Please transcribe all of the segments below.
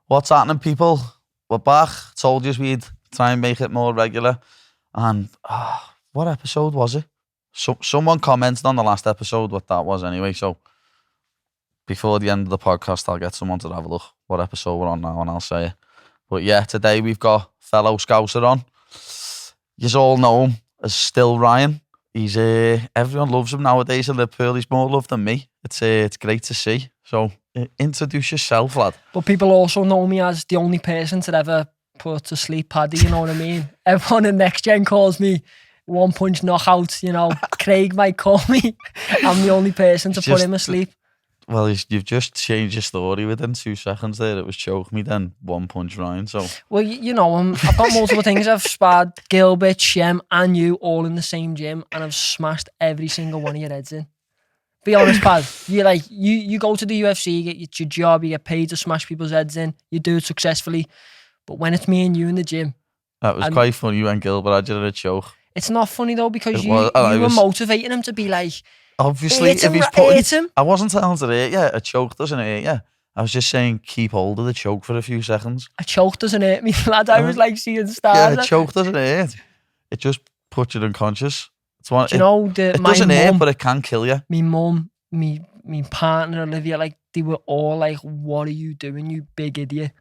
What's happening, people? We're back. Told you we'd try and make it more regular. And what episode was it? Someone commented on the last episode what that was anyway. So before the end of the podcast, I'll get someone to have a look what episode we're on now and I'll say it. But yeah, today we've got fellow Scouser on. You all know him as Still Ryan. He's everyone loves him nowadays in Liverpool. He's more loved than me. It's great to see. So introduce yourself, lad. But people also know me as the only person to ever put to sleep Paddy, you know what I mean? Everyone in Next Gen calls me one punch knockout, you know. Craig might call me. I'm the only person to put him asleep. Well, you've just changed your story within 2 seconds there. It was choke me, then one punch Ryan. So well, you know, I've got multiple things. I've sparred Gilbert, Shem, and you all in the same gym, and I've smashed every single one of your heads in. Be honest, Pad. You go to the UFC, you get your job, you get paid to smash people's heads in. You do it successfully, but when it's me and you in the gym, that was quite funny when Gilbert had you in a choke. It's not funny though because you were motivating him to be like. Obviously, if he's putting, I wasn't telling to hurt you. A choke doesn't hurt you. I was just saying keep hold of the choke for a few seconds. A choke doesn't hurt me, lad. I was like seeing stars. Yeah, a choke doesn't hurt. It just puts you unconscious. It's one. Do you know it doesn't hurt, but it can kill you. My mum, me partner Olivia, like they were all like, "What are you doing, you big idiot?"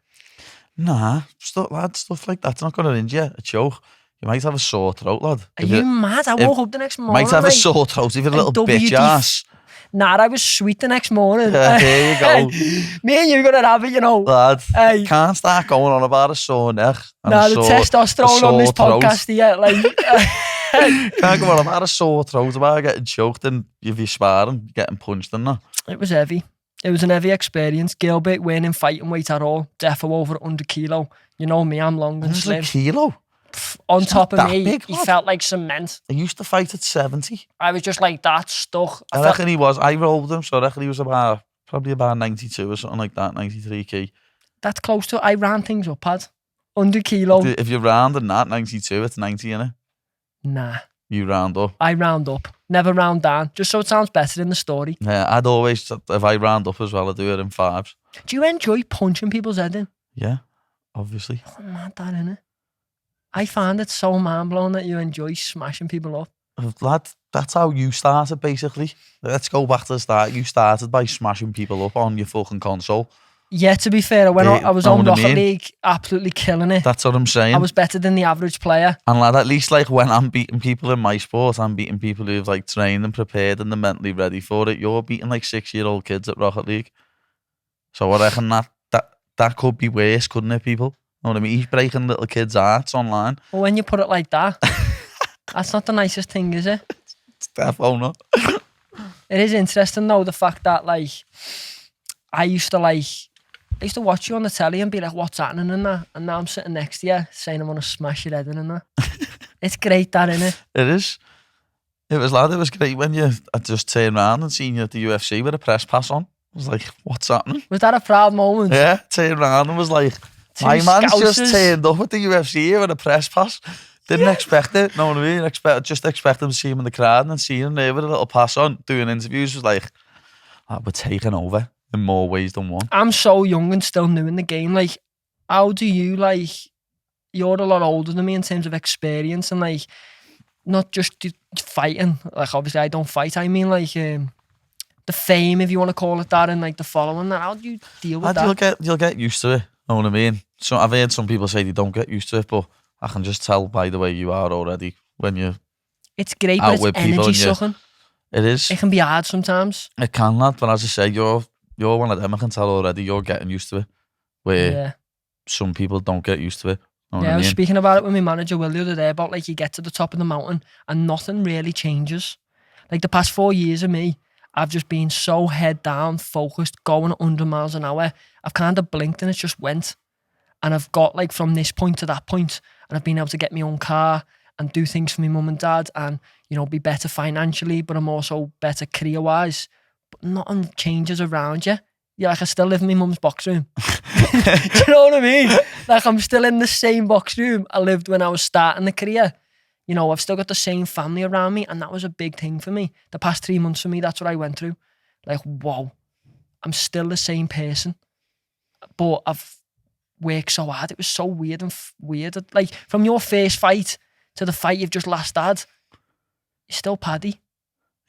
Nah, stuff like that's not gonna injure you. A choke. You might have a sore throat, lad. Are you mad? I woke up the next morning. Might have a sore throat if you're a little bitch ass. Nah, I was sweet the next morning. There you go. Me and you gonna have it, you know. Lad, can't start going on about a sore neck. Nah, the testosterone on this podcast here, like... Can't go on about a sore throat, about getting choked and if you're sparring, getting punched and that. It was heavy. It was an heavy experience. Gilbert weren't in fighting weight at all. Defo over 100 kilo. You know me, I'm long and slim. 100 kilo? On top of me, he felt like cement. I used to fight at 70. I was just like that, stuck. I reckon he was. I rolled him, so I reckon he was probably about 92 or something like that, 93 kg. That's close to it. I ran things up, Pad. 100 kilo. If you're rounding that, 92, it's 90, innit? Nah. You round up. I round up. Never round down. Just so it sounds better in the story. Yeah, I'd always, if I round up as well, I'd do it in 5s. Do you enjoy punching people's head in? Yeah, obviously. Oh, mad that, innit? I find it so mind-blowing that you enjoy smashing people up. Lad, that's how you started, basically. Let's go back to the start. You started by smashing people up on your fucking console. Yeah, to be fair, I was on Rocket League, absolutely killing it. That's what I'm saying. I was better than the average player. And lad, at least like when I'm beating people in my sport, I'm beating people who've like trained and prepared and they're mentally ready for it. You're beating like 6-year-old kids at Rocket League. So I reckon that could be worse, couldn't it, people? You know what I mean? He's breaking little kids' hearts online. Well, when you put it like that, that's not the nicest thing, is it? It's definitely not. It is interesting though, the fact that like I used to watch you on the telly and be like, what's happening in that? And now I'm sitting next to you saying I want to smash your head in that. It's great, that, innit? It is. It was great when I just turned around and seen you at the UFC with a press pass on. I was like, what's happening? Was that a proud moment? Yeah, turned around and was like, my man's just turned up at the UFC with a press pass. Didn't expect it, know what I mean? Just expected to see him in the crowd and then see him there with a little pass on, doing interviews. Was like, we're taking over in more ways than one. I'm so young and still new in the game. Like, how do you, like, you're a lot older than me in terms of experience and, like, not just fighting. Like, obviously, I don't fight. I mean, like, the fame, if you want to call it that, and, like, the following that. How do you deal with that? You'll get used to it. Know what I mean? So I've heard some people say they don't get used to it, but I can just tell by the way you are already when you're It's great, but it's energy sucking. It is. It can be hard sometimes. It can, lad, but as I say, you're one of them. I can tell already you're getting used to it, where some people don't get used to it. I was speaking about it with my manager Will the other day about like you get to the top of the mountain and nothing really changes. Like the past 4 years of me, I've just been so head down, focused, going at 100 miles an hour. I've kind of blinked and it just went. And I've got like from this point to that point, and I've been able to get my own car and do things for my mum and dad and, you know, be better financially, but I'm also better career-wise. But nothing changes around you. Yeah, like I still live in my mum's box room. Do you know what I mean? Like I'm still in the same box room I lived when I was starting the career. You know, I've still got the same family around me, and that was a big thing for me. The past 3 months for me, that's what I went through. Like, whoa, I'm still the same person. But I've worked so hard. It was so weird and weird. Like, from your first fight to the fight you've just last had, you're still Paddy.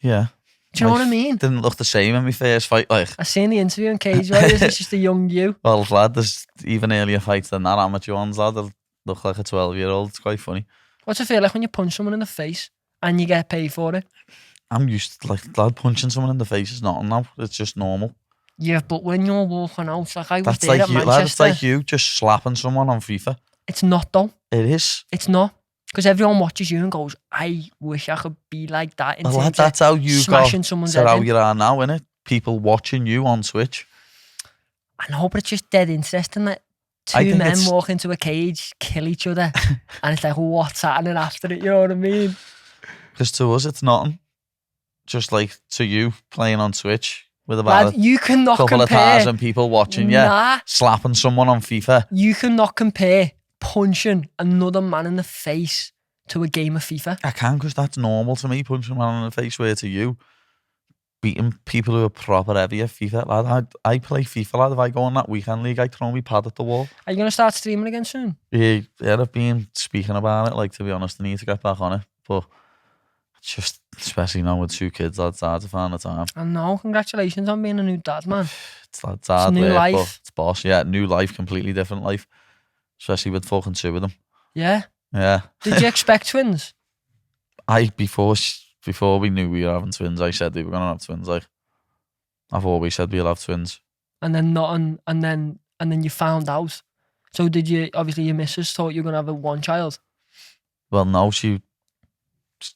Yeah. Do you know what I mean? Didn't look the same in my first fight. Like, I seen the interview in Cage Warriors. It's just a young you. well, lad, there's even earlier fights than that. Amateur ones, lad, that look like a 12-year-old. It's quite funny. What's it feel like when you punch someone in the face and you get paid for it? I'm used to, like, lad, punching someone in the face is nothing now. It's just normal. Yeah, but when you're walking out, like I was That's there like at you, Manchester. lad. It's like you just slapping someone on FIFA. It's not though. It is. It's not. Because everyone watches you and goes, I wish I could be like that. In Well, lad, terms that's of how you smashing got someone's to head how in. you are now, innit? People watching you on Twitch. I know, but it's just dead interesting that I two think men it's- walk into a cage, kill each other, and it's like, what's happening after it? You know what I mean? Because to us, it's nothing. Just like to you playing on Twitch with about Lad, you cannot a couple of compare. 1,000 people watching you, Nah, slapping someone on FIFA. you cannot compare punching another man in the face to a game of FIFA. I can, because that's normal to me, punching a man in the face, where to you, beating people who are proper heavy at FIFA. Lad, I play FIFA, lad. If I go on that weekend league, I throw my pad at the wall. Are you going to start streaming again soon? Yeah, I've been speaking about it, like, to be honest, I need to get back on it. But it's just, especially now with 2 kids, lad, it's hard to find the time. I know. Congratulations on being a new dad, man. It's hard new work, life. but it's boss. Yeah, new life, completely different life. Especially with fucking 2 of them. Yeah. Yeah. Did you expect twins? Before we knew we were having twins, I said we were gonna have twins. Like, I've always said we'll have twins. And then not, and then you found out. So did you? Obviously, your missus thought you were gonna have one child. Well, no, she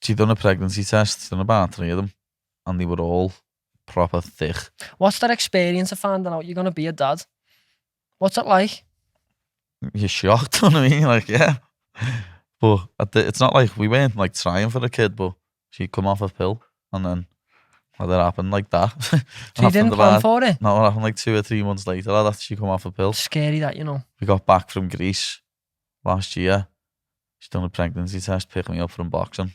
done a pregnancy test. She done about 3 of them, and they were all proper thick. What's that experience of finding out you're gonna be a dad? What's it like? You're shocked, you know what I mean? Like, yeah. But it's not like we weren't like trying for the kid, but she come off a pill, and then well, that happened like that. So you didn't plan for it? No, it happened like 2 or 3 months later. After she come off a pill. Scary that, you know. We got back from Greece last year. She done a pregnancy test, picked me up from boxing,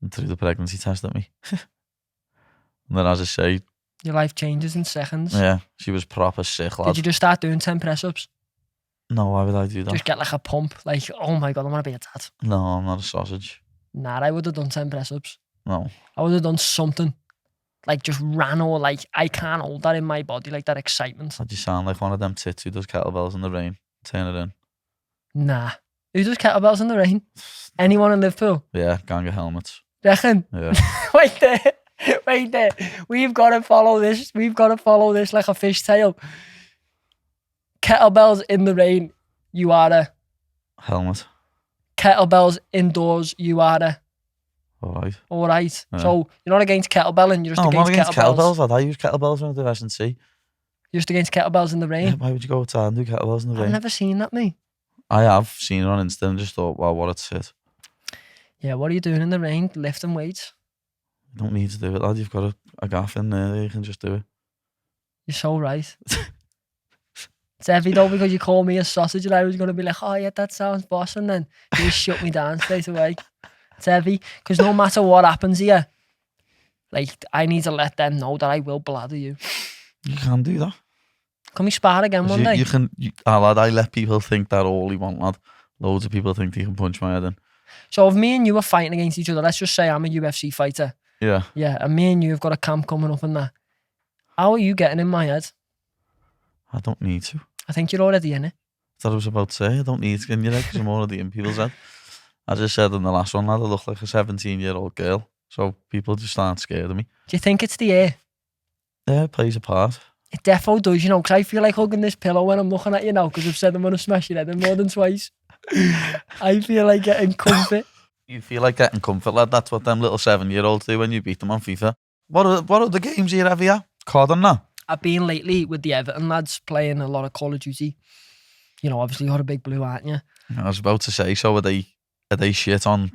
and threw the pregnancy test at me. And then, as I say, Your life changes in seconds. yeah, she was proper sick, lad. Did you just start doing 10 press-ups? No, why would I do that? Just get like a pump, like, oh my God, I want to be a dad. No, I'm not a sausage. Nah, I would have done 10 press-ups. No. I would have done something. Like just ran, or like, I can't hold that in my body, like that excitement. That just sound like one of them tits who does kettlebells in the rain. Turn it in. Nah. Who does kettlebells in the rain? Anyone in Liverpool? Yeah, gang of helmets. Reckon? Yeah. Wait there. Wait there. We've got to follow this. We've got to follow this like a fishtail. Kettlebells in the rain, you are a. Helmet. Kettlebells indoors, you are a. Alright. Alright. Yeah. So you're not against kettlebelling, you're just No, I'm not against against kettlebells. kettlebells. I use kettlebells when I do S&C. You're just against kettlebells in the rain. Yeah, why would you go outside and do kettlebells in the I've rain? never seen that, me. I have seen it on Insta and just thought, wow, what a tit. Yeah, what are you doing in the rain? Lifting weights? You don't need to do it, lad. You've got a gaff in there. You can just do it. You're so right. It's heavy though, because you call me a sausage and I was going to be like, oh yeah, that sounds boss, and then you just shut me down straight away. It's heavy, because no matter what happens here, like, I need to let them know that I will blather you. You can do that. Can we spar again one day? You can, lad, I let people think that all they want, lad. Loads of people think they can punch my head in. So if me and you are fighting against each other, let's just say I'm a UFC fighter. Yeah. Yeah, and me and you have got a camp coming up and that. How are you getting in my head? I don't need to. I think you're already in it. That's what I was about to say. I don't need to get in your head because I'm already in people's head. I just said in the last one, lad, I look like a 17-year-old girl. So people just aren't scared of me. Do you think it's the air? Yeah, it plays a part. It defo does, you know, because I feel like hugging this pillow when I'm looking at you now, because I've said I'm going to smash your head in more than twice. I feel like getting comfort. You feel like getting comfort, lad. That's what them little 7-year-olds do when you beat them on FIFA. What are the games you have here? COD and that? I've been lately with the Everton lads playing a lot of Call of Duty. You know, obviously you're a big blue, aren't you? I was about to say, so are they shit on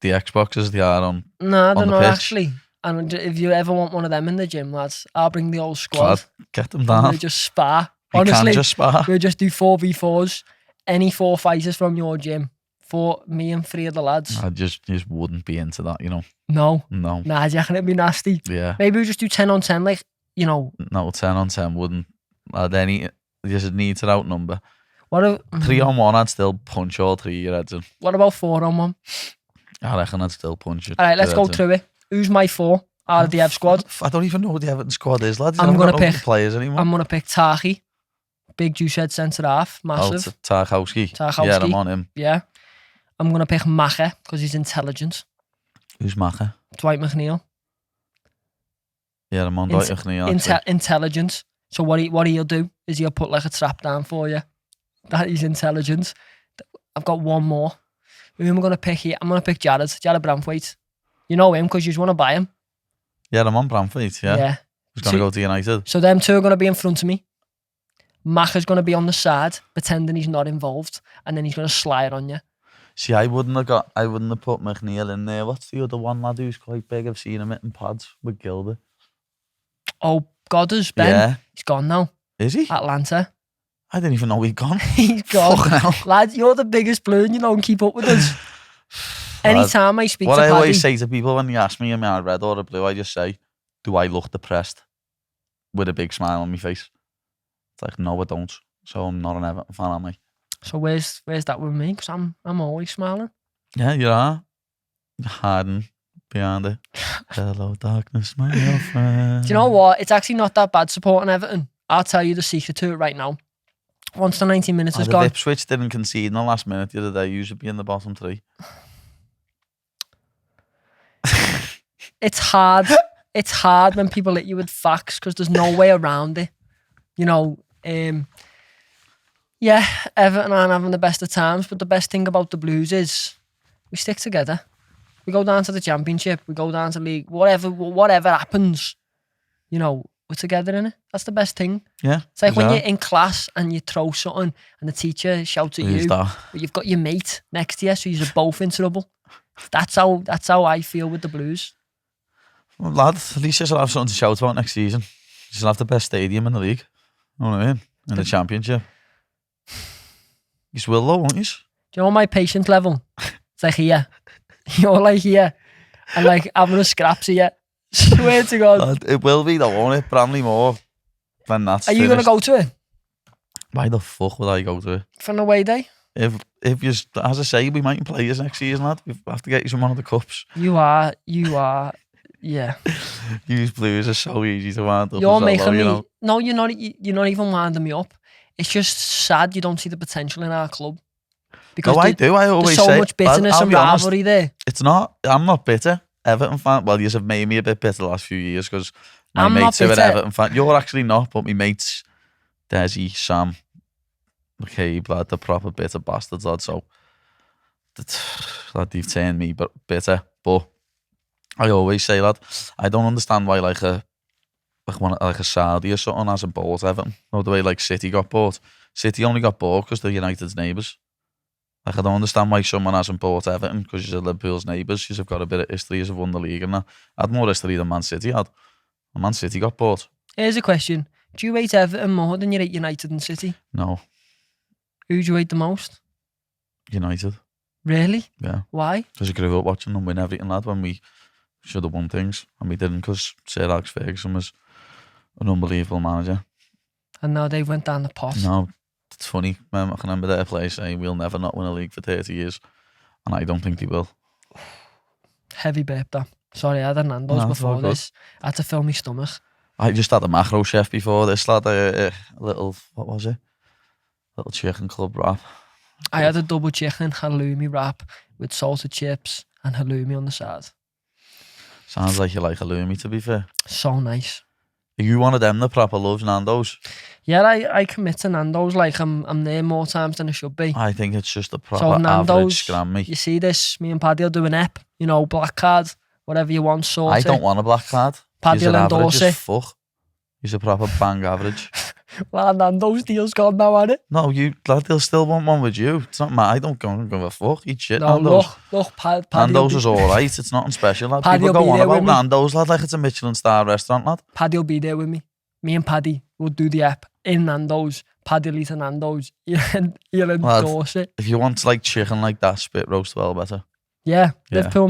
the Xbox as they are on? No, they're on the not pitch? actually. And if you ever want one of them in the gym, lads, I'll bring the old squad. Lad, get them down. We just spar. You Honestly, can just spar. we'll just do 4v4s. Any 4 fighters from your gym. For me and 3 of the lads. I just wouldn't be into that, you know. No. No. Nah, do you reckon it'd be nasty? Yeah. Maybe we'll just do 10 on 10, like, you know. No, 10 on 10 wouldn't. Lad, you just need to outnumber. What, 3-on-1, I'd still punch all 3 of your heads in. what about 4-on-1? I reckon I'd still punch it. All right, let's go through it. Who's my 4 out of the Ev squad? I don't even know who the Everton squad is, lads. I'm I'm gonna going to pick players anymore. I'm gonna pick Taki, big juice head centre half, massive. Tarkowski. Tarkowski. Yeah, I'm on him. Yeah. I'm gonna pick Macher because he's intelligent. Who's Macher? Dwight McNeil. Yeah, I'm on Dwight McNeil. Intelligent. So what he'll do is he'll put like a trap down for you. That is intelligent. I've got one more. Who am I gonna pick here? I'm gonna pick Jared Bramthwaite. You know him because you just want to buy him. Yeah, I'm on Bramthwaite, yeah. He's going to go to United. So them 2 are going to be in front of me. Macher's going to be on the side, pretending he's not involved, and then he's going to slide on you. See, I wouldn't have put McNeil in there. What's the other one lad who's quite big? I've seen him in pads with Gilbert. Oh, Goddard's Ben. Yeah. He's gone now. Is he? Atlanta. I didn't even know he'd gone. He's gone. Lad, you're the biggest blue and you don't keep up with us. Anytime I speak to Paddy... What I always say to people when they ask me, am I red or a blue, I just say, do I look depressed? With a big smile on my face. It's like, no, I don't. So I'm not an Everton fan, am I? So where's that with me? Because I'm always smiling. Yeah, you are. You're hiding behind it. Hello, darkness, my old friend. Do you know what? It's actually not that bad supporting Everton. I'll tell you the secret to it right now. Once the 90 minutes is gone... If Ipswich didn't concede in the last minute the other day, you should be in the bottom 3. It's hard. It's hard when people hit you with facts because there's no way around it. You know, yeah, Everton aren't having the best of times, but the best thing about the Blues is we stick together. We go down to the Championship, we go down to League, whatever happens, you know, we're together in it. That's the best thing. Yeah. It's like when you're in class and you throw something and the teacher shouts at you, but you've got your mate next to you, so you're both in trouble. That's how I feel with the Blues. Well, lad, at least you should have something to shout about next season. You should have the best stadium in the league. You know what I mean? In the Championship. You will though, won't you? Do you know my patience level? It's like here. You're like here. And like having a scraps here. Swear to God. Lad, it will be though, won't it? Probably more when that's Are you going to go to it? Why the fuck would I go to it? For an away day? If you, as I say, we might play you next season, lad. We have to get you some one of the cups. You are, yeah. These Blues are so easy to wind up. You're making me. You know? No, you're not even winding me up. It's just sad you don't see the potential in our club. Because I do. I always there's say so much bitterness and rivalry there. It's not. I'm not bitter. Everton fan. Well, you have made me a bit bitter the last few years because my mates are an Everton fan. You're actually not, but my mates, Desi, Sam, McCabe, lad, the proper bitter bastards, lad. So, lad, they've turned me bitter. But I always say, lad, I don't understand why like a Saudi or something hasn't bought Everton. Or the way like City got bought. City only got bought because they're United's neighbours. Like I don't understand why someone hasn't bought Everton because you're Liverpool's neighbours. You've got a bit of history. You've won the league and that. I had more history than Man City had. And Man City got bought. Here's a question: do you hate Everton more than you hate United and City? No. Who do you hate the most? United. Really? Yeah. Why? Because I grew up watching them win everything, lad. When we should have won things and we didn't because Sir Alex Ferguson was an unbelievable manager. And now they went down the pot. No, it's funny. I can remember their play saying we'll never not win a league for 30 years. And I don't think they will. Heavy burp that. Sorry, I had a Nando's before this. I had to fill my stomach. I just had a macro chef before this, lad. A little, what was it? Little chicken club wrap. I had a double chicken halloumi wrap with salted chips and halloumi on the side. Sounds like you like halloumi, to be fair. So nice. Are you one of them that proper loves Nando's? Yeah, I commit to Nando's. Like I'm there more times than I should be. I think it's just a proper so Nando's, average Grammy. You see this? Me and Paddy will do an ep. You know, black card, whatever you want, sort. I don't want a black card. Paddy will endorse it. Fuck. He's a proper bang average. Well, Nando's deal's gone now, hasn't it? No, they'll still want one with you. It's not mad. I don't give a fuck. Eat shit. No, Nando's. Look, Paddy. Nando's is alright. It's nothing special, lad. Paddy People go on about me. Nando's, lad, like it's a Michelin star restaurant, lad. Paddy will be there with me. Me and Paddy will do the app in Nando's. Paddy will eat a Nando's. He'll endorse it. If you want like chicken like that, spit roast well better. Yeah, Liverpool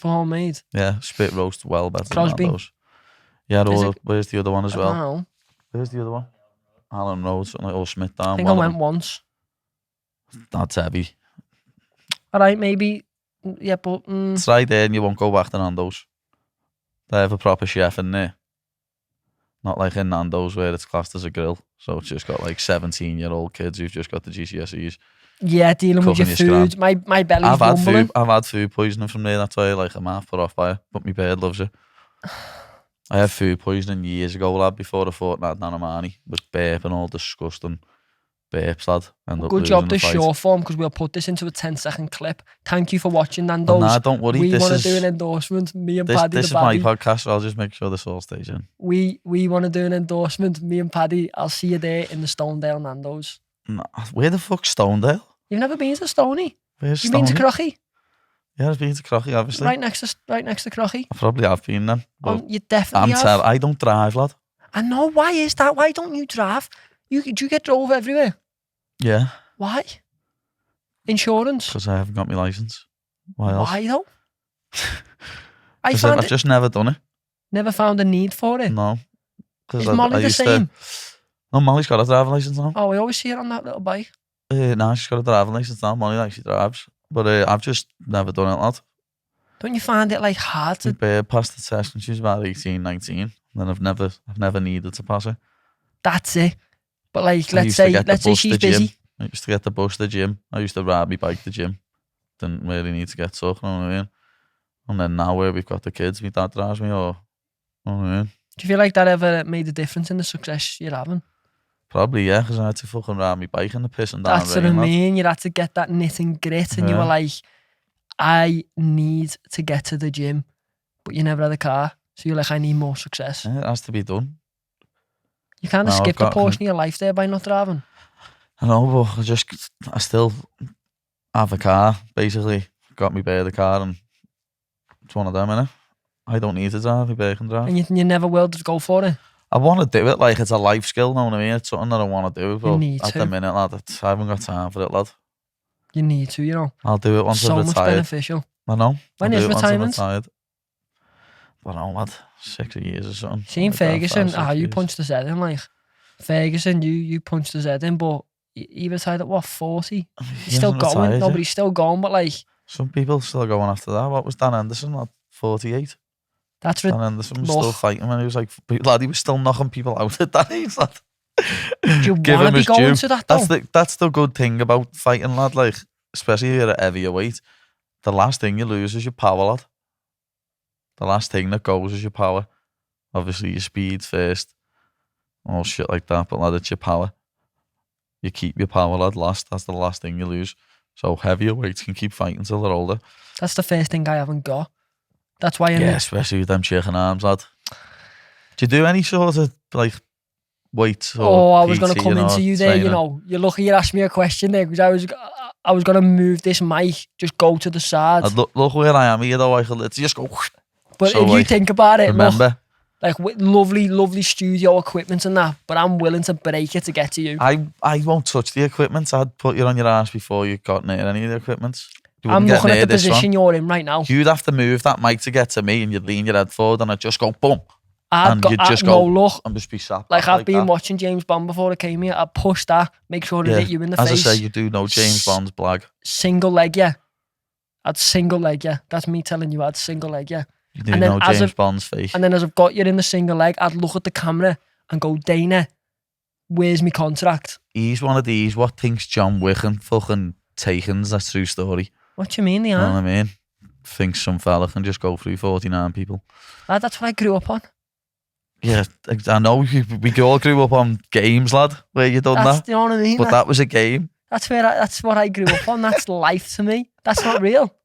homemade. Yeah, spit roast well better Crosby. than Nando's. Yeah, where's the other one as well? I don't know. Where's the other one? Allen Road, something like, or Smith Down. I think I went once. That's heavy. All right, maybe. Yeah, but It's right there and you won't go back to Nando's. They have a proper chef in there. Not like in Nando's where it's classed as a grill. So it's just got like 17-year-old kids who've just got the GCSEs. yeah, dealing with your Cooking your food. My belly's rumbling. I've had food poisoning from there. That's why I'm half put off by it. But my bird loves it. I had food poisoning years ago, lad, before the fortnight Nanamani. Was burping all disgusting burps, lad. End up Good losing job the to fight. short form because we'll put this into a 10-second clip. Thank you for watching, Nando. Nah, don't worry. We This want to is do an endorsement. Me and this, Paddy this the is my Baddy. podcast, so I'll just make sure this all stays in. We want to do an endorsement. Me and Paddy. I'll see you there in the Stonedale Nando's. Nah, where the fuck's Stonedale? You've never been to Stoney? Where's You've been to Stoney? Crocky? Yeah, I've been to Crocky, obviously. Right next to Crocky. I probably have been then. But You definitely have. I don't drive, lad. I know. Why is that? Why don't you drive? Do you get drove everywhere? Yeah, Why? Insurance. because I haven't got my licence. Why else? Why though? I Because found I've just never done it. never found a need for it. No. Because Is Molly the same? No, Molly's got a driving licence now. Oh, we always see her on that little bike. Nah, she's got a driving licence now. Molly actually drives. But I've just never done it, lad. Don't you find it like hard My to? bird passed the test when she was about 18, 19. And I've never needed to pass it. That's it. But like, I let's used to say get the bus she's to gym. busy. I used to get the bus to the gym. I used to ride my bike to the gym. Didn't really need to get stuck, you know what I mean? And then now where we've got the kids, my dad drives me, or, you know what I mean? Do you feel like that ever made a difference in the success you're having? Probably, yeah, because I had to fucking ride my bike in the pissing down That's what I rain, lad. mean. You had to get that knit and grit, and you were Yeah. like, I need to get to the gym, but you never had a car, so you're like, I need more success. Yeah, it has to be done. You kind of Now I've skipped a got- portion of your life there by not driving. I know, but I still have a car, basically. Got me bird a car, and it's one of them, innit? I don't need to drive, my bird can drive. And you never will just go for it. I want to do it, like it's a life skill, know what I mean? It's something that I want to do, but need at to. the minute, lad, I haven't got time for it, lad. You need to, you know. I'll do it once So I'm much retired. beneficial. I know. When I'll is do it once I'm retirement? retired. I don't know, lad. 6 years or something. Seeing Like that, Ferguson, 5, 6 you years. punched his head in, like. Ferguson, you punched his head in, but he retired at what, 40? He He's still hasn't going. retired No, yet. but he's still going, but like, Some people still going after that. What was Dan Anderson at 48? that's Dan Anderson was Look. still fighting when he was like, lad, he was still knocking people out at that age, lad. Do you Give want to him be his going due. to that though? That's the good thing about fighting, lad. Like, especially if you're at heavier weight, the last thing you lose is your power, lad. The last thing that goes is your power. Obviously, your speed first, all shit like that. But lad, it's your power. You keep your power, lad. Last. That's the last thing you lose. So heavier weights can keep fighting till they're older. That's the first thing I haven't got. That's why Yeah, especially with them chicken arms, lad. Do you do any sort of like weights? Or I was going PT, to come into you there. training? You know, you're lucky you asked me a question there because I was going to move this mic, just go to the side. Look where I am here, though. I could literally just go. But so, if you like, think about it, Remember, look, like with lovely studio equipment and that, but I'm willing to break it to get to you. I won't touch the equipment. I'd put you on your ass before you got near any of the equipment. You I'm wouldn't get looking at near the this position one. you're in right now. You'd have to move that mic to get to me, and you'd lean your head forward, and I'd just go boom, I'd and you'd just no go look. and just be sat Like back I've been that. watching James Bond before I came here. I push that, make sure to Yeah. hit you in the As face. I say, you do know James Bond's blag. Single leg, yeah. I'd single leg, yeah. That's me telling you, I'd single leg, yeah. You do And then know as James a- Bond's face. And then as I've got you in the single leg, I'd look at the camera and go, Dana, where's my contract? He's one of these. What thinks John Wick and fucking Takens? That's true story. What do you mean they You know are? what I mean? Thinks some fella can just go through 49 people. Lad, that's what I grew up on. Yeah, I know. We all grew up on games, lad, where you done That's, that. you know what I mean? But that was a game. That's what I grew up on. That's life to me. That's not real.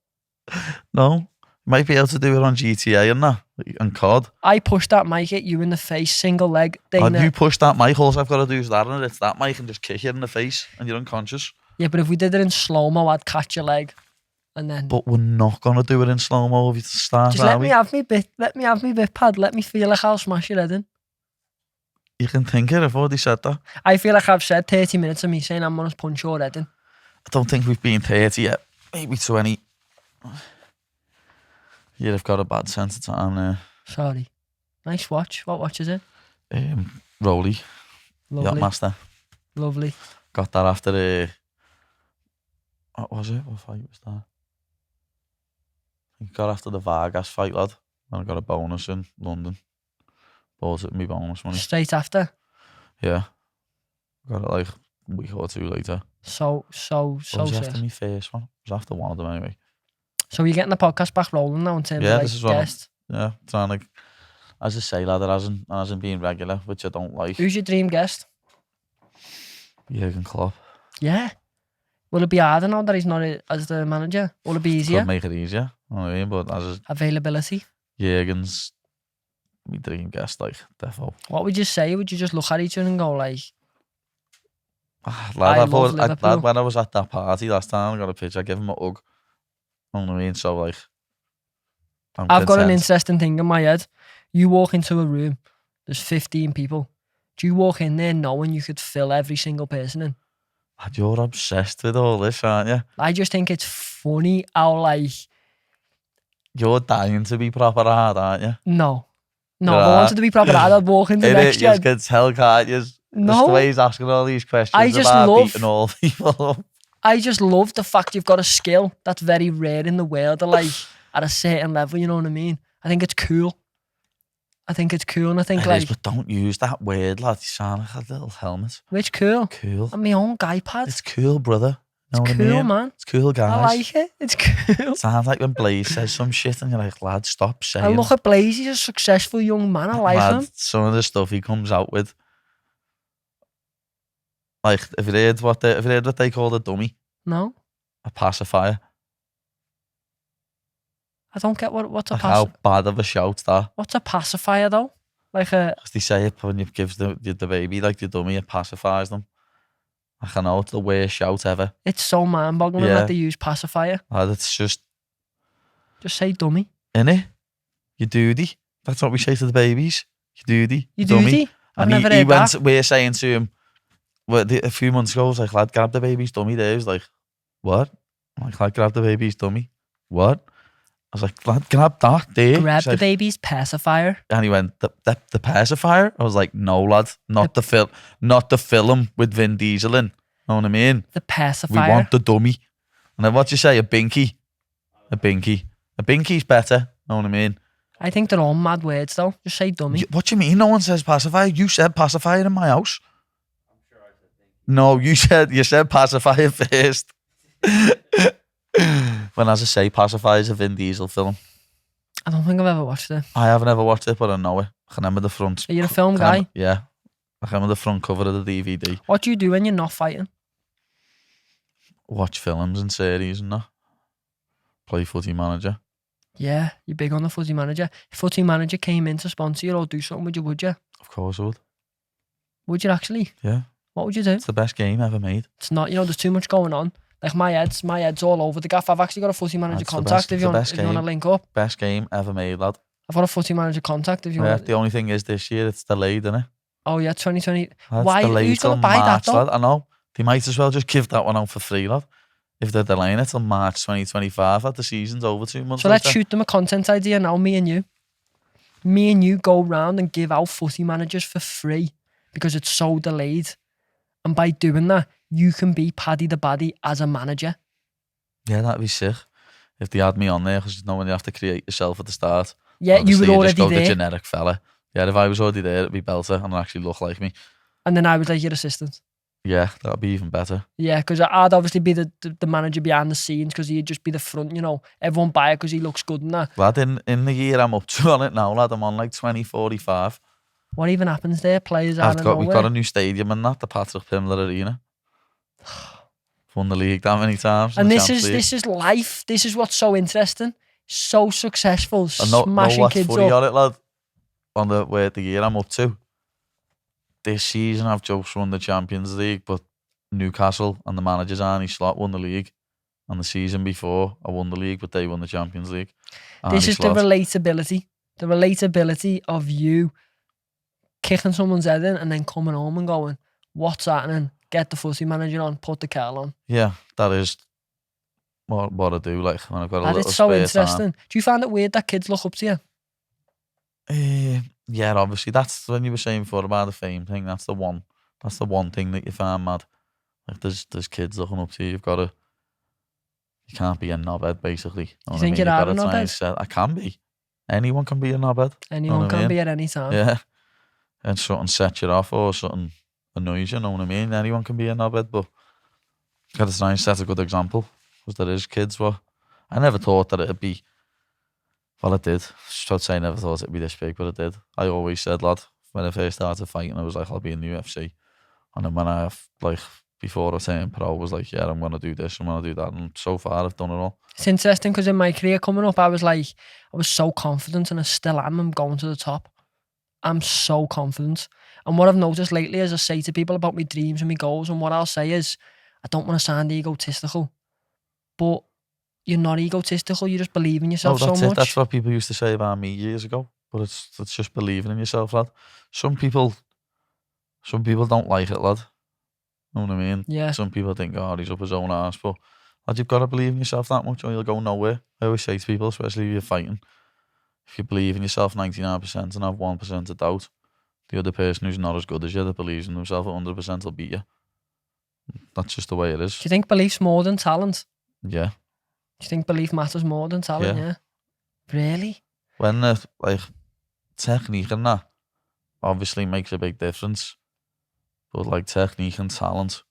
No, you might be able to do it on GTA and that, and COD. I pushed that mic at you in the face, single leg. And Dana. you push that mic, all I've got to do is that, and it's that mic, and just kick you in the face, and you're unconscious. Yeah, but if we did it in slow-mo, I'd catch your leg. And then But we're not going to do it in slow-mo if you start, just let me have me bit. Let me have me bit, Pad. Let me feel like I'll smash your head in. You can think it, I've already said that. I feel like I've said 30 minutes of me saying I'm going to punch your head in. I don't think we've been 30 yet. Maybe 20. You'd have got a bad sense of time there. Sorry. Nice watch. What watch is it? Rolly. Lovely. Yacht Master. Lovely. Got that after the... What was it? What fight was that? I got after the Vargas fight, lad. And I got a bonus in London. Bought it with me bonus money. Straight after. Yeah. Got it like a week or two later. So It was sick. after me first one. It was after one of them anyway. So you're getting the podcast back rolling now in terms Yeah, of like this is what I'm- guests. Yeah, trying to... As I say, lad, it hasn't been regular, which I don't like. Who's your dream guest? Jurgen Klopp. Yeah. Will it be harder now that he's not as the manager? Will it be easier? Could make it easier. You know what I mean? But as Availability. Jurgen's my dream guest, like, defo. What would you say? Would you just look at each other and go like, Lad, I I've love always, Liverpool. lad, when I was at that party last time, I got a picture, I gave him a hug. You know what I mean? So, like, I've got an content. interesting thing in my head. You walk into a room, there's 15 people. Do you walk in there knowing you could fill every single person in? Lad, you're obsessed with all this, aren't you? I just think it's funny how like, You're dying to be proper hard, aren't you? no. No, if Yeah. I wanted to be proper, I'd walk into the next You gen. can tell, can't you? Just the No, way he's asking all these questions I just about love- beating all people up. I just love the fact you've got a skill that's very rare in the world, like at a certain level, you know what I mean? I think it's cool. And I think It like, is, but don't use that word, lad. You sound like a little helmet. it's cool. Cool. I'm my own guy pad. It's cool, brother. Know what I cool, mean? man. It's cool, guys. I like it. It's cool. Sounds like when Blaze says some shit and you're like, lad, stop saying And look at Blaze, he's a successful young man. I like lad, him. some of the stuff he comes out with. Like, have you heard what they call a dummy? No, A pacifier. I don't get what's a Like how pacifier. bad of a shout that. What's a pacifier though? Like a Because they say it when you give the baby, like the dummy, it pacifies them. Like, I know it's the worst shout ever. it's so mind-boggling Yeah. that they use pacifier. Lad, it's just, Just say dummy. innit? You doody. That's what we say to the babies. You doody. You dummy. doody? I've And never he heard went, that. we're saying to him, a few months ago, I was like, lad, grab the baby's dummy there. He was like, what? I'm like, lad, grab the baby's dummy. What? I was like, lad, grab that there. Grab He's the like, baby's pacifier. and he went, the pacifier? I was like, no, lad, not the film with Vin Diesel in. Know what I mean? The We pacifier. want the dummy. And then what you say? A binky. A binky's better. Know what I mean? I think they're all mad words though. Just say dummy. What do you mean? No one says pacifier. You said pacifier in my house. No, you said pacifier first. When, as I say, pacifier is a Vin Diesel film. I don't think I've ever watched it. I haven't ever watched it, but I know it. I can remember the front. Are you a film I can guy? remember- yeah. I can remember the front cover of the DVD. What do you do when you're not fighting? Watch films and series and that. Play footy manager. Yeah, you're big on the footy manager. If footy manager came in to sponsor you or do something with you, would you? Of course I would. Would you actually? Yeah. What would you do? It's the best game ever made. It's not, there's too much going on. Like my head's all over the gaff. I've actually got a footy manager That's the contact best- if the you want best to game. link up. Best game ever made, lad. I've got a footy manager contact if you Yeah, want. the only thing is this year it's delayed, isn't it? Oh yeah, 2020. That's Why? delayed Who's till gonna buy that March, though? lad. I know. They might as well just give that one out for free, lad. If they're delaying it till March 2025, lad, the season's over 2 months So let's later. shoot them a content idea now, me and you. Me and you go round and give out footy managers for free because it's so delayed. And by doing that, you can be Paddy the Baddy as a manager. Yeah, that'd be sick. If they had me on there, because you know when you have to create yourself at the start. Yeah, you Obviously, were just already go the there. generic fella. Yeah, if I was already there, it'd be belter and actually look like me. And then I was like your assistant. Yeah, that'd be even better. Yeah, because I'd obviously be the manager behind the scenes because he'd just be the front, Everyone buy it because he looks good and that. Lad, in the year I'm up to on it now, lad, I'm on like 2045. What even happens there? Players out of We've nowhere. got a new stadium and that, the Paddy The Baddy Arena. Won the league that many times. And the this Champions League. is life. This is what's so interesting. So successful, And know smashing what's kids funny up. on it, lad? On the year I'm up to. This season I've just won the Champions League, but Newcastle and the managers Arnie Slot won the league. And the season before I won the league, but they won the Champions League. This Arnie is Slot. the relatability. The relatability of you kicking someone's head in and then coming home and going, what's happening? Get the footy manager on, put the kettle on. Yeah, that is what I do, like when I've got a And little it's so spare interesting. Do you find it weird that kids look up to you? time. Yeah, obviously. That's when you were saying before about the fame thing. That's the one That's the one thing that you find mad. Like there's kids looking up to you. You can't be a knobhead, basically. Do you think you're a knobhead? I can be. Anyone can be a knobhead. Anyone can be at any time. Yeah. And something sets you off or something annoys you, know what I mean? Anyone can be a knobhead, but you gotta try and set a good example. Because there is kids, but I never thought that it'd be, well, it did. I'd say I never thought it'd be this big, but it did. I always said, lad, when I first started fighting, I was like, I'll be in the UFC. And then when before I turned pro, I was like, yeah, I'm going to do this, I'm going to do that. And so far, I've done it all. It's interesting because in my career coming up, I was so confident, and I still am. I'm going to the top. I'm so confident. And what I've noticed lately is I say to people about my dreams and my goals, and what I'll say is, I don't want to sound egotistical, but you're not egotistical, you just believe in yourself so much. That's what people used to say about me years ago, but it's just believing in yourself, lad. Some people don't like it, lad. You know what I mean? Yeah. Some people think, oh, he's up his own arse, but lad, you've got to believe in yourself that much or you'll go nowhere. I always say to people, especially if you're fighting, if you believe in yourself 99% and have 1% of doubt, the other person who's not as good as you that believes in themselves 100% will beat you. That's just the way it is. Do you think belief's more than talent? Yeah. Do you think belief matters more than talent? Yeah. Really? When technique and that obviously makes a big difference, but like technique and talent,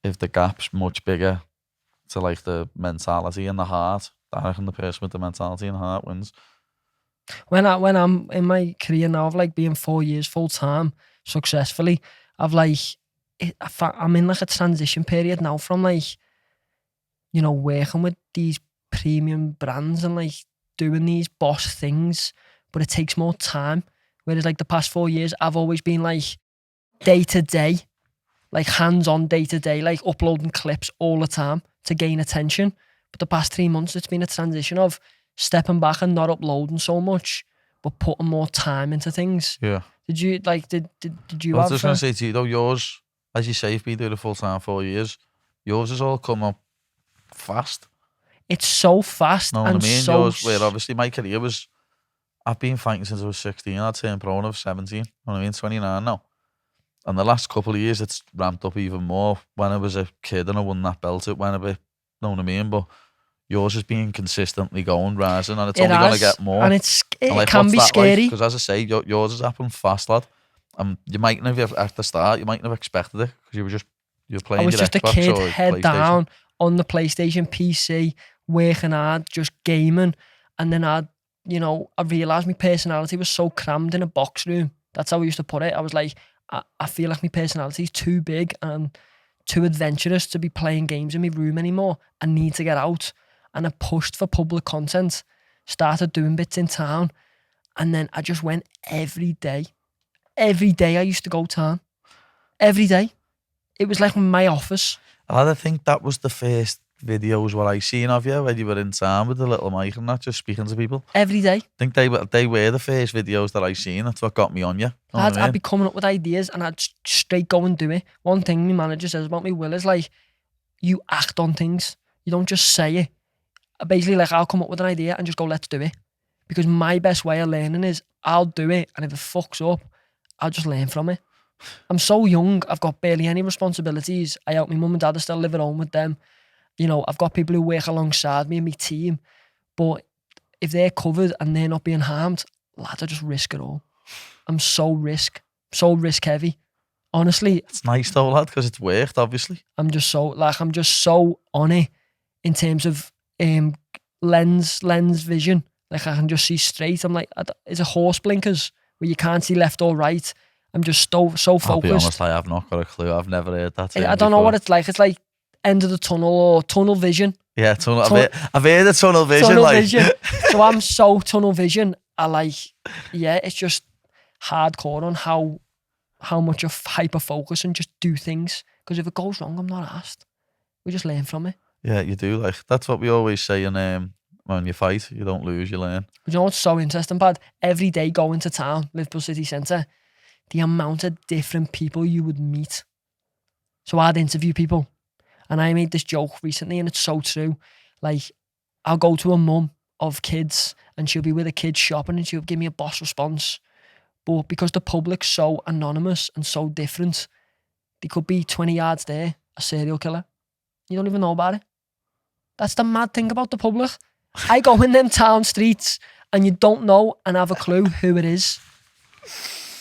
if the gap's much bigger to like the mentality and the heart, I reckon the person with the mentality and heart wins. When I'm in my career now of like being 4 years full time successfully, I'm in like a transition period now from like, you know, working with these premium brands and like doing these boss things, but it takes more time. Whereas like the past 4 years, I've always been like day to day, like hands-on day to day, like uploading clips all the time to gain attention. But the past 3 months, it's been a transition of stepping back and not uploading so much, but putting more time into things. Yeah. Did you have... I was just going to say to you though, yours, as you say, you've been doing it full time 4 years, yours has all come up fast. It's so fast. Know what I mean? Yours, where obviously my career was, I've been fighting since I was 16. I turned pro when I was 17. Know what I mean? 29 now. And the last couple of years, it's ramped up even more. When I was a kid and I won that belt, it went a bit, know what I mean? But yours has been consistently going, rising, and it's only going to get more. And it can be scary. Because as I say, yours has happened fast, lad. You mightn't have, at the start, you mightn't have expected it because you were playing. I was just Xbox a kid, head down on the PlayStation PC, working hard, just gaming. And then I realised my personality was so crammed in a box room. That's how I used to put it. I was like, I feel like my personality is too big and too adventurous to be playing games in my room anymore. I need to get out. And I pushed for public content, started doing bits in town, and then I just went every day. Every day I used to go town. Every day. It was like my office. I think that was the first videos what I seen of you when you were in town with the little mic and that, just speaking to people. Every day. I think they were the first videos that I seen. That's what got me on you. I'd be coming up with ideas and I'd straight go and do it. One thing my manager says about me, Will, is like, you act on things. You don't just say it. Basically, like, I'll come up with an idea and just go, let's do it. Because my best way of learning is I'll do it, and if it fucks up, I'll just learn from it. I'm so young, I've got barely any responsibilities. I help my mum and dad, I still live at home with them. You know, I've got people who work alongside me and my team. But if they're covered and they're not being harmed, lads, I just risk it all. I'm so risk heavy. Honestly. It's nice though, lad, because it's worked, obviously. I'm just so on it in terms of lens vision. Like, I can just see straight. I'm like, is it horse blinkers where you can't see left or right? I'm just so focused. I'll be honest, I have not got a clue. I've never heard that term I don't know what it's like. It's like end of the tunnel or tunnel vision. Yeah, I've heard of tunnel vision. Vision. So I'm so tunnel vision. It's just hardcore on how much you hyper focus and just do things. Because if it goes wrong, I'm not asked. We just learn from it. Yeah, you do. Like, that's what we always say when you fight, you don't lose, you learn. But you know what's so interesting, Pad? Every day going to town, Liverpool City Centre, the amount of different people you would meet. So I'd interview people. And I made this joke recently, and it's so true. Like, I'll go to a mum of kids, and she'll be with a kid shopping, and she'll give me a boss response. But because the public's so anonymous and so different, they could be 20 yards there, a serial killer. You don't even know about it. That's the mad thing about the public. I go in them town streets and you don't know and have a clue who it is.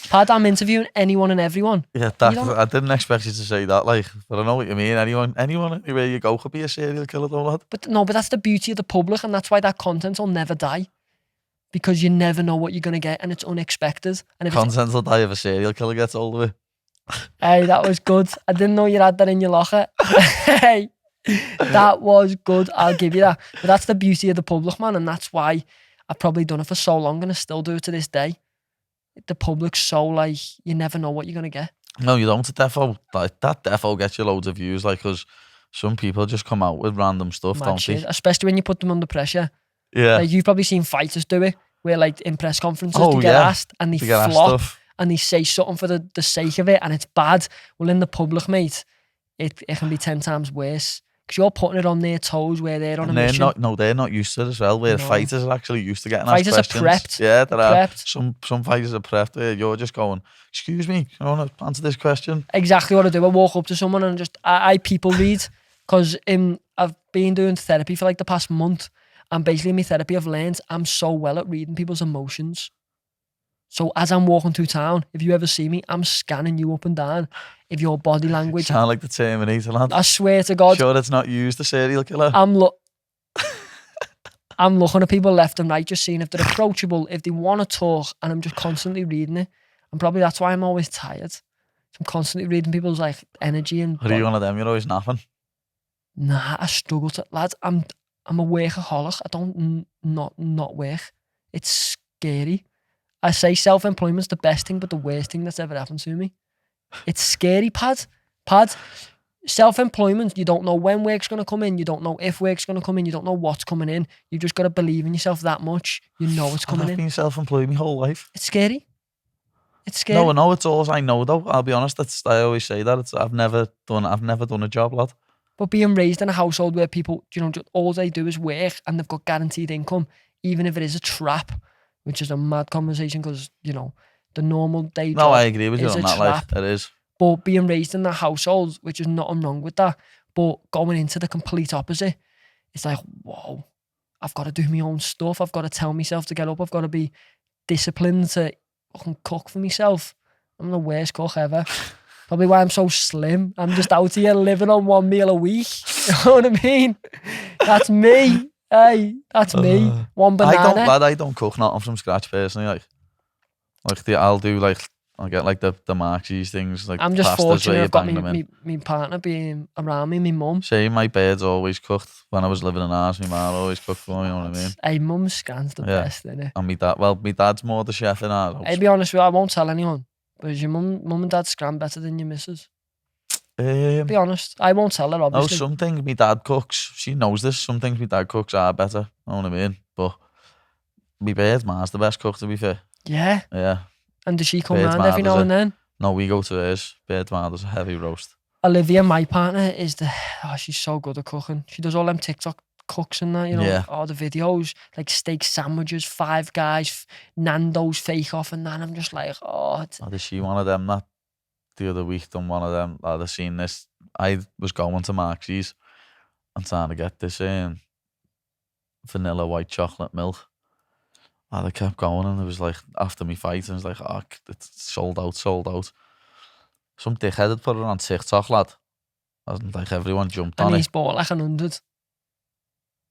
Pad, I'm interviewing anyone and everyone. Yeah, I didn't expect you to say that, like, but I know what you mean. Anyone anywhere you go could be a serial killer, though, lad. But that's the beauty of the public, and that's why that content will never die. Because you never know what you're going to get, and it's unexpected. And if Content will die if a serial killer gets hold of it. Hey, that was good. I didn't know you had that in your locker. Hey, that was good. I'll give you that. But that's the beauty of the public, man, and that's why I've probably done it for so long, and I still do it to this day. The public's so, like, you never know what you're going to get. No, you don't. That defo gets you loads of views, like, because some people just come out with random stuff, don't they? Especially when you put them under pressure. Yeah. Like, you've probably seen fighters do it, where, like, in press conferences, they get asked, and they flop, and they say something for the sake of it, and it's bad. Well, in the public, mate, it can be 10 times worse. Because you're putting it on their toes where they're on a mission. They're not used to it as well, where fighters are actually used to getting fighters asked questions. Fighters are prepped. Yeah, there are. Prepped. Some fighters are prepped where you're just going, excuse me, I want to answer this question. Exactly what I do. I walk up to someone and just, I people read. Because I've been doing therapy for like the past month. And basically in my therapy I've learned I'm so well at reading people's emotions. So as I'm walking through town, if you ever see me, I'm scanning you up and down. If your body language... Sound like the Terminator, lad. I swear to God. Sure it's not used, the serial killer. I'm looking at people left and right, just seeing if they're approachable, if they want to talk, and I'm just constantly reading it. And probably that's why I'm always tired. I'm constantly reading people's like energy and... Are you one of them? You're always napping? Nah, I struggle to... Lads, I'm a workaholic. I don't not work. It's scary. I say self-employment's the best thing, but the worst thing that's ever happened to me. It's scary, Pad. Self-employment, you don't know when work's going to come in. You don't know if work's going to come in. You don't know what's coming in. You just got to believe in yourself that much. You know it's coming in. I've been self-employed my whole life. It's scary. It's scary. No, I know it's all I know, though. I'll be honest. I always say that. I've never done a job, lad. But being raised in a household where people, just all they do is work and they've got guaranteed income, even if it is a trap, which is a mad conversation because, the normal day job. No, I agree with you on that, like, it is. But being raised in that household, which is nothing wrong with that, but going into the complete opposite, it's like, whoa, I've got to do my own stuff. I've got to tell myself to get up. I've got to be disciplined to fucking cook for myself. I'm the worst cook ever. Probably why I'm so slim. I'm just out here living on one meal a week. You know what I mean? That's me. Hey, that's me. One banana. I don't cook nothing from scratch personally. I'll get like the Marxies things. Like I'm just pastas fortunate I've got me partner being around me, my mum. Same, my bed's always cooked. When I was living in ours, my mum always cooked for me, you know what I mean? Hey, mum's scan's the best, innit? And my dad's more the chef in our house. I'll be honest with you, I won't tell anyone. But is your mum and dad scran better than your missus? Be honest, I won't tell her, obviously. No, some things my dad cooks, she knows this, some things my dad cooks are better, you know what I mean? But my bed's ma's the best cook, to be fair. Yeah? Yeah. And does she come round every now and then? No, we go to hers. Bed ma does a heavy roast. Olivia, my partner, she's so good at cooking. She does all them TikTok cooks and that, Yeah. all the videos, like steak sandwiches, Five Guys, Nando's fake off and that. I'm just like, Is she one of them that the other week done one of them? I'd seen this. I was going to Marxies and trying to get this vanilla white chocolate milk. And I kept going and it was like, after me fight, and it was like, it's sold out. Some dickhead had put it on TikTok, lad. And like everyone jumped on it. And he's bought like 100.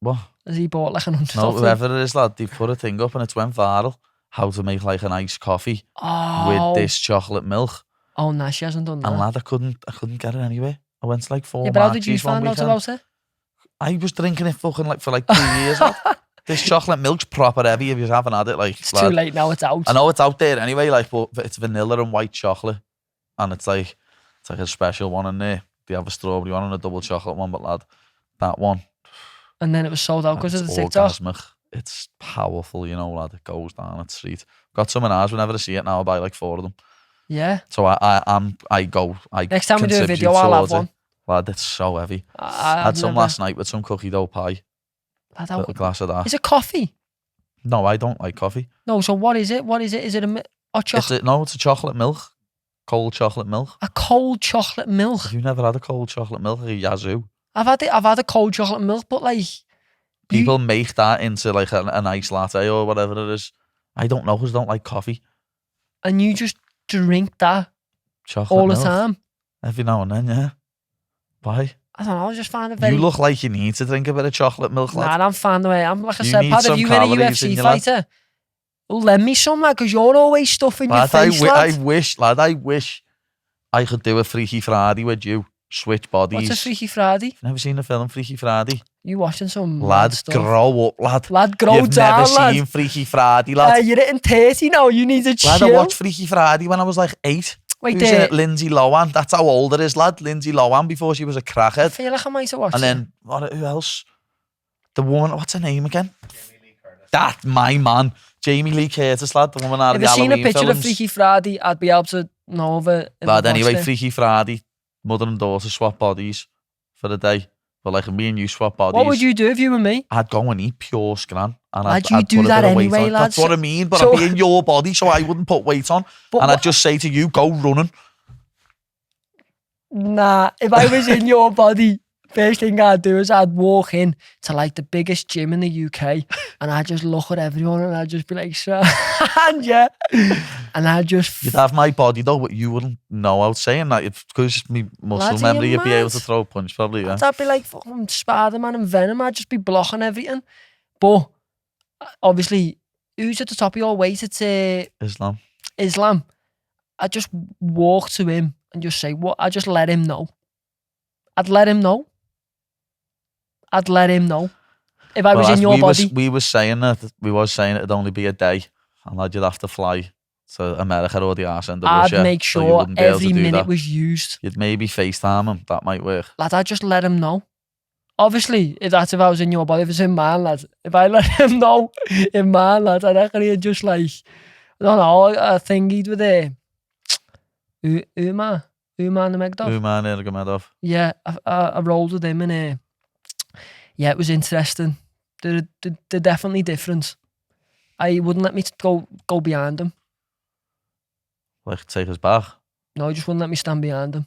What? Has he bought like 100? No, whoever it is, lad, they put a thing up and it went viral. How to make like an iced coffee with this chocolate milk. Oh, no, she hasn't done that. And lad, I couldn't get it anyway. I went to like 4 but how did you find out about it? I was drinking it fucking like for like 2 years. Lad. This chocolate milk's proper heavy if you haven't had it. Like, it's too late now, it's out. I know it's out there anyway, like, but it's vanilla and white chocolate. And it's like a special one in there. They have a strawberry one and a double chocolate one, but lad, that one. And then it was sold out because of the TikTok. Orgasmic. It's powerful, lad. It goes down its street. Got some in ours. Whenever I see it now, I buy like 4 of them. Yeah. So I go. Next time we do a video, I'll have one. Lad, it's so heavy. I had some last night with some cookie dough pie. A glass of that. Is it coffee? No, I don't like coffee. No, so what is it? Is it Hot chocolate. It's a chocolate milk. Cold chocolate milk. A cold chocolate milk. You've never had a cold chocolate milk, like a yazoo. I've had a cold chocolate milk, but like People make that into like an iced latte or whatever it is. I don't know because I don't like coffee. And you just drink that Chocolate all milk. the time. Every now and then, yeah. Why? I don't know. I just find it very. You look like you need to drink a bit of chocolate milk, lad. Nah, I'm fine the way I am. Like I You said, need Paddy, some if you were a calories in UFC your life. fighter, lend me some, lad, because you're always stuffing your Lad, face, I wish I could do a Freaky Friday with you. Switch bodies. What's a Freaky Friday? You've never seen the film Freaky Friday? You watching some mad Lad, stuff? grow up, lad. Lad, grow You've down, never lad. seen Freaky Friday, lad. You're hitting 30 now. You need to Lad, chill. I watched Freaky Friday when I was like 8. Wait, Who's in it? Lindsay Lohan. That's how old it is, lad. Lindsay Lohan before she was a I crackhead. feel like I might have watched And then, who else? The woman, what's her name again? Jamie Lee Curtis. That, my man. Jamie Lee Curtis, lad. The woman out of the If I've seen a Halloween picture films. of Freaky Friday, I'd be able to know of it. if Lad, I've anyway, watched it. Freaky Friday. Mother and daughter swap bodies for the day. But like me and you swap bodies. What would you do if you were me? I'd go and eat pure scran. And Lad, I'd you do put a that bit of weight anyway, on. lad. That's what I mean. But So- I'd be in your body, so I wouldn't put weight on. But And what- I'd just say to you, go running. Nah, if I was in your body, first thing I'd do is I'd walk in to like the biggest gym in the UK and I'd just look at everyone and I'd just be like, and yeah. And I'd just... You'd have my body though, but you wouldn't know out saying that. Because me muscle Lads, are memory, you you'd be able mad? to throw a punch probably, yeah. I'd be like fucking Spider-Man and Venom. I'd just be blocking everything. But obviously, who's at the top of your weight? It's Islam. I'd just walk to him and just say, what? I'd just let him know. I'd let him know. If I was in your body. We was saying it'd only be a day. And lad, you'd have to fly to America or the arse end of Russia. I'd make so you sure wouldn't be able to every do minute that. was used. You'd maybe FaceTime him. That might work. Lad, I'd just let him know. Obviously, if I was in your body, if it's in mine, lad. If I let him know in mine, lad, I reckon he'd just like, I don't know, a thingied with Umar Nurmagomedov. Umar Nurmagomedov. Yeah, I rolled with him and yeah, it was interesting. They're definitely different. I wouldn't let me go behind him. Like, take us back. No, he just wouldn't let me stand behind him.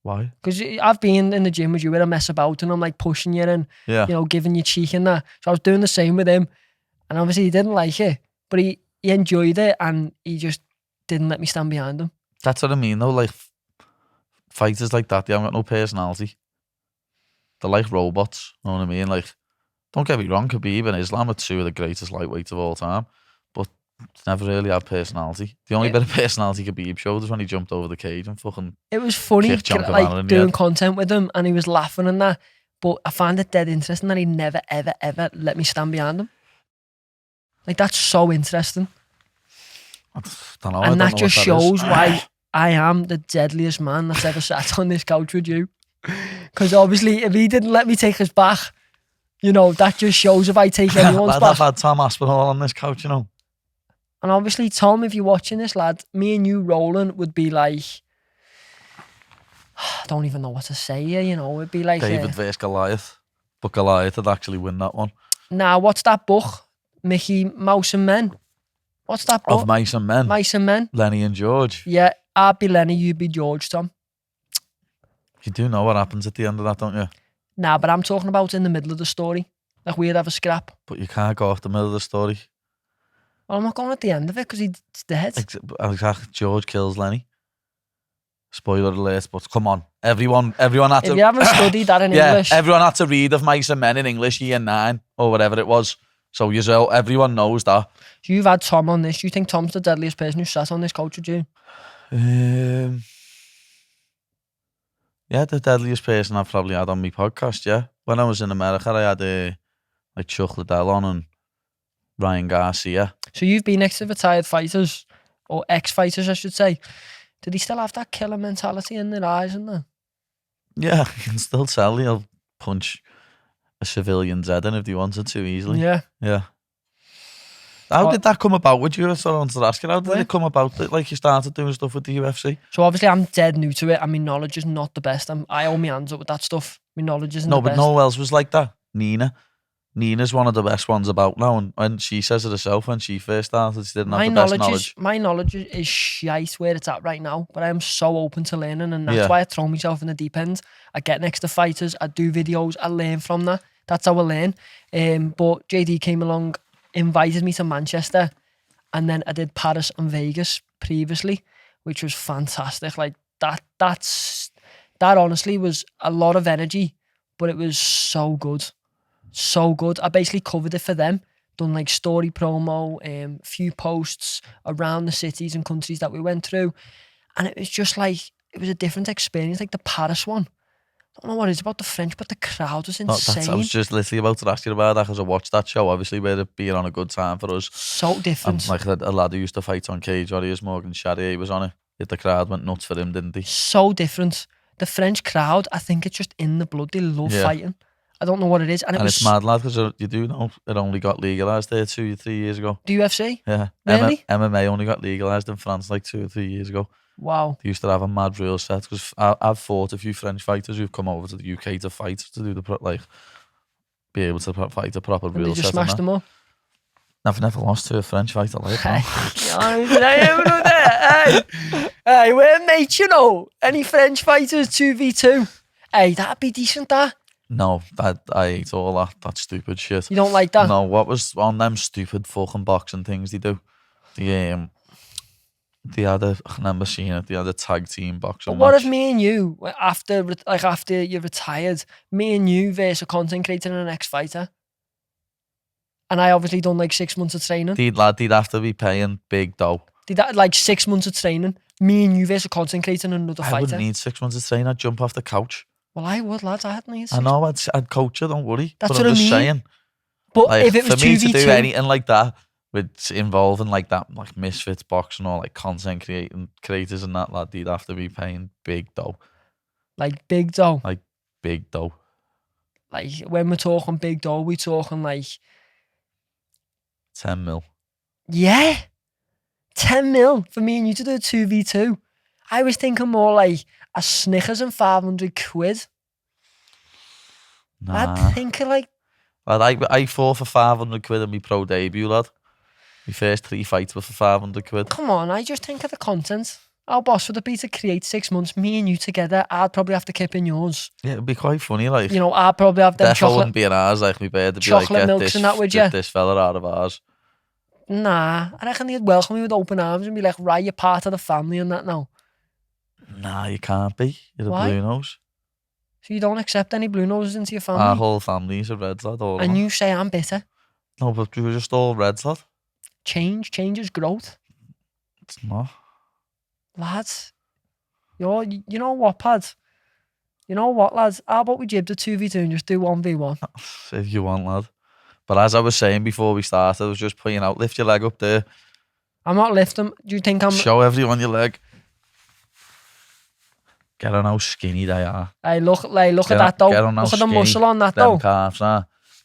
Why? Because I've been in the gym with you where I mess about and I'm like pushing you and Yeah. you know, giving you cheek and that. So I was doing the same with him. And obviously he didn't like it, but he enjoyed it and he just didn't let me stand behind him. That's what I mean though. Like, fighters like that, they haven't got no personality. They're like robots. You know what I mean? Like, don't get me wrong, Khabib and Islam are two of the greatest lightweights of all time, but never really had personality. The only bit of personality Khabib showed was when he jumped over the cage and fucking... It was funny, Kick John Cabana in like the doing head. content with him and he was laughing and that. But I found it dead interesting that he never, ever, ever let me stand behind him. Like, that's so interesting. I don't know. And I that don't know just what shows is. why I am the deadliest man that's ever sat on this couch with you. Because obviously, if he didn't let me take his back, you know, that just shows if I take anyone's Lad, back. I've had Tom Aspinall on this couch, you know. And obviously, Tom, if you're watching this, lad, me and you rolling would be like, I don't even know what to say here, you know, it'd be like... David versus Goliath. But Goliath would actually win that one. Nah, what's that book? Mickey Mouse and Men. What's that book? Of Mice and Men. Mice and Men. Lenny and George. Yeah, I'd be Lenny, you'd be George, Tom. You do know what happens at the end of that, don't you? Nah, but I'm talking about in the middle of the story. Like, we'd have a scrap. But you can't go off the middle of the story. Well, I'm not going at the end of it because he's dead. Exactly. George kills Lenny. Spoiler alert, but come on. Everyone had to... If you haven't studied that in English... everyone had to read of Mice and Men in English year 9 or whatever it was. So everyone knows that. You've had Tom on this. Do you think Tom's the deadliest person who sat on this couch with you? Yeah, the deadliest person I've probably had on my podcast, yeah. When I was in America, I had like Chuck Liddell on and Ryan Garcia. So you've been next to retired fighters, or ex-fighters, I should say. Did he still have that killer mentality in their eyes and that? Yeah, you can still tell he'll punch a civilian's head in if he wanted to easily. Yeah. Yeah. How did that come about with you? That's what I wanted to ask you. How did Where? it come about that like you started doing stuff with the UFC? So obviously I'm dead new to it and my knowledge is not the best. I hold my hands up with that stuff. My knowledge isn't No, the but best. no one else was like that. Nina Nina's one of the best ones about now, and when she says it herself, when she first started, she didn't have the best knowledge. My knowledge is shite where it's at right now, but I am so open to learning, and that's Yeah. why I throw myself in the deep end. I get next to fighters, I do videos, I learn from that. That's how I learn. But JD came along, invited me to Manchester, and then I did Paris and Vegas previously, which was fantastic. Like that honestly was a lot of energy, but it was so good. So good. I basically covered it for them, done like story promo, few posts around the cities and countries that we went through. And it was just like, it was a different experience, like the Paris one. I don't know what it is about the French, but the crowd was insane. I was just literally about to ask you about that because I watched that show, obviously, where it being on a good time for us. So different. And like a lad who used to fight on Cage Warriors, Morgan Charrier, was on it. Yet the crowd went nuts for him, didn't they? So different. The French crowd, I think it's just in the blood. They love fighting. I don't know what it is. And it's mad, lad, because you do know it only got legalised there 2 or 3 years ago. The UFC? Yeah. Really? MMA only got legalised in France like 2 or 3 years ago. Wow. They used to have a mad rule set, because I've fought a few French fighters who've come over to the UK to fight, to do be able to fight a proper rule set. They just smashed them up? I've never lost to a French fighter like Hey, we're mates, you know. Any French fighters 2v2? Hey, that'd be decent, that. No, I hate all that. That's stupid shit. You don't like that? No, what was on them stupid fucking boxing things they do? They had I remember seeing it. They had a tag team boxing. But what match. if me and you, after you're retired, me and you versus a content creator and an ex-fighter, and I obviously done like 6 months of training? They'd have to be paying big dough. Did that like 6 months of training? Me and you versus a content creator and another fighter. I wouldn't need 6 months of training. I'd jump off the couch. Well, I would, lads. I hadn't needed 6 I know. I'd coach you. Don't worry. That's but what I'm I just mean. saying. But Like, if it was for me 2v2, to do anything like that, with involving like that, like misfits boxing or like content creators and that, lad, they'd have to be paying big dough. Like big dough. Like big dough. Like when we're talking big dough, we're talking like 10 mil. Yeah, 10 mil for me and you to do a 2v2. I was thinking more like a Snickers and 500 quid. Nah. I'd think like... Lad, I fought for 500 quid in my pro debut, lad. My first 3 fights were for 500 quid. Come on, I just think of the content. How boss would it be to create 6 months, me and you together? I'd probably have to kip in yours. Yeah, it'd be quite funny, like. You know, I'd probably have them chocolate... wouldn't be in ours, like, my bird. Chocolate milks and that, would you? Get this fella out of ours. Nah, I reckon they'd welcome me with open arms and be like, right, you're part of the family and that now. Nah, you can't be. You're Why? a blue nose. So you don't accept any blue noses into your family? Our whole family's a Reds, lad. All and you say I'm bitter? No, but we were just all Reds, lad. Change is growth. It's not. Lads, you know what, Pad? You know what, lads? How about we jib the 2v2 and just do 1v1? If you want, lad. But as I was saying before we started, I was just pointing out, lift your leg up there. I'm not lifting. Do you think I'm... Show everyone your leg. Get on how skinny they are. Hey, look at that though. Look at the muscle on that though. Them calves,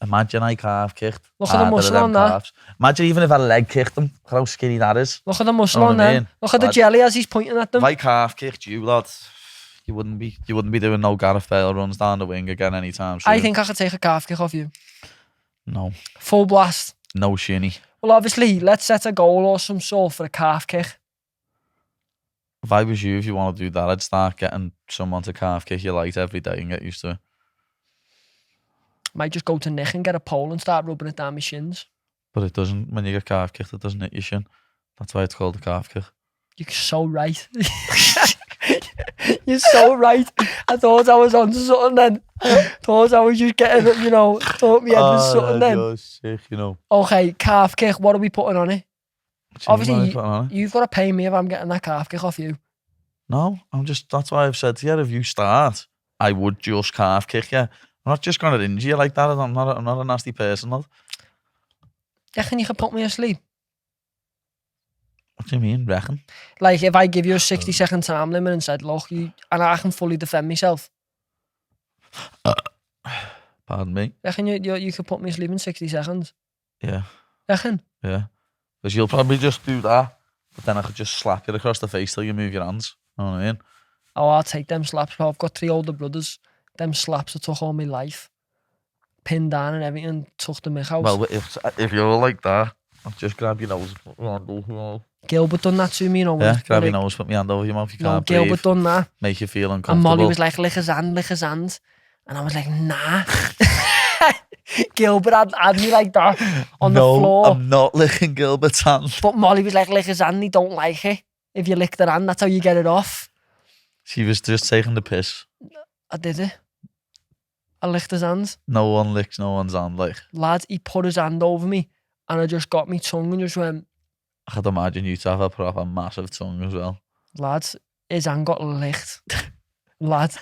imagine I calf kicked. Look at the muscle on that. Calves. Imagine even if I leg kicked them. Look how skinny that is. Look at the muscle on them. Look at the jelly as he's pointing at them. If I calf kicked you, lad, you wouldn't be doing no Gareth Bale runs down the wing again anytime soon. I think I could take a calf kick off you. No. Full blast. No shinny. Well, obviously, let's set a goal or some sort for a calf kick. If I was you, if you want to do that, I'd start getting someone to calf kick you light every day and get used to it. Might just go to Nick and get a pole and start rubbing it down my shins. But it doesn't, when you get calf kicked, it doesn't hit your shin. That's why it's called a calf kick. You're so right. You're so right. I thought I was onto something then. Thought I was just getting, thought me head was something then. You're sick, Okay, calf kick, what are we putting on it? Obviously, you've got to pay me if I'm getting that calf kick off you. No, that's why I've said to you, if you start, I would just calf kick you. I'm not just going to injure you like that. I'm not a nasty person, lad. Reckon you can put me asleep? What do you mean, reckon? Like, if I give you a 60-second time limit and said, look, and I can fully defend myself. Pardon me? Reckon you could put me asleep in 60 seconds? Yeah. Reckon? Yeah. Because you'll probably just do that, but then I could just slap you across the face till you move your hands. You know what I mean? Oh, I'll take them slaps, bro. I've got 3 older brothers. Them slaps that took all my life. pinned down and everything, took the mick out. Well, if you're like that, I'll just grab your nose, put my hand over your mouth. Gilbert done that to me, you know. Yeah, grab your nose, put my hand over your mouth, you can't breathe. Gilbert done that. Make you feel uncomfortable. And Molly was like, lick his hand. And I was like, nah. Gilbert had me like that on the floor. No, I'm not licking Gilbert's hand. But Molly was like, lick his hand, he don't like it. If you lick their hand, that's how you get it off. She was just taking the piss. I did it. I licked his hands. No one licks no one's hand, like. Lad, he put his hand over me and I just got my tongue and just went... I could imagine you to have a proper massive tongue as well. Lads, his hand got licked. Lad,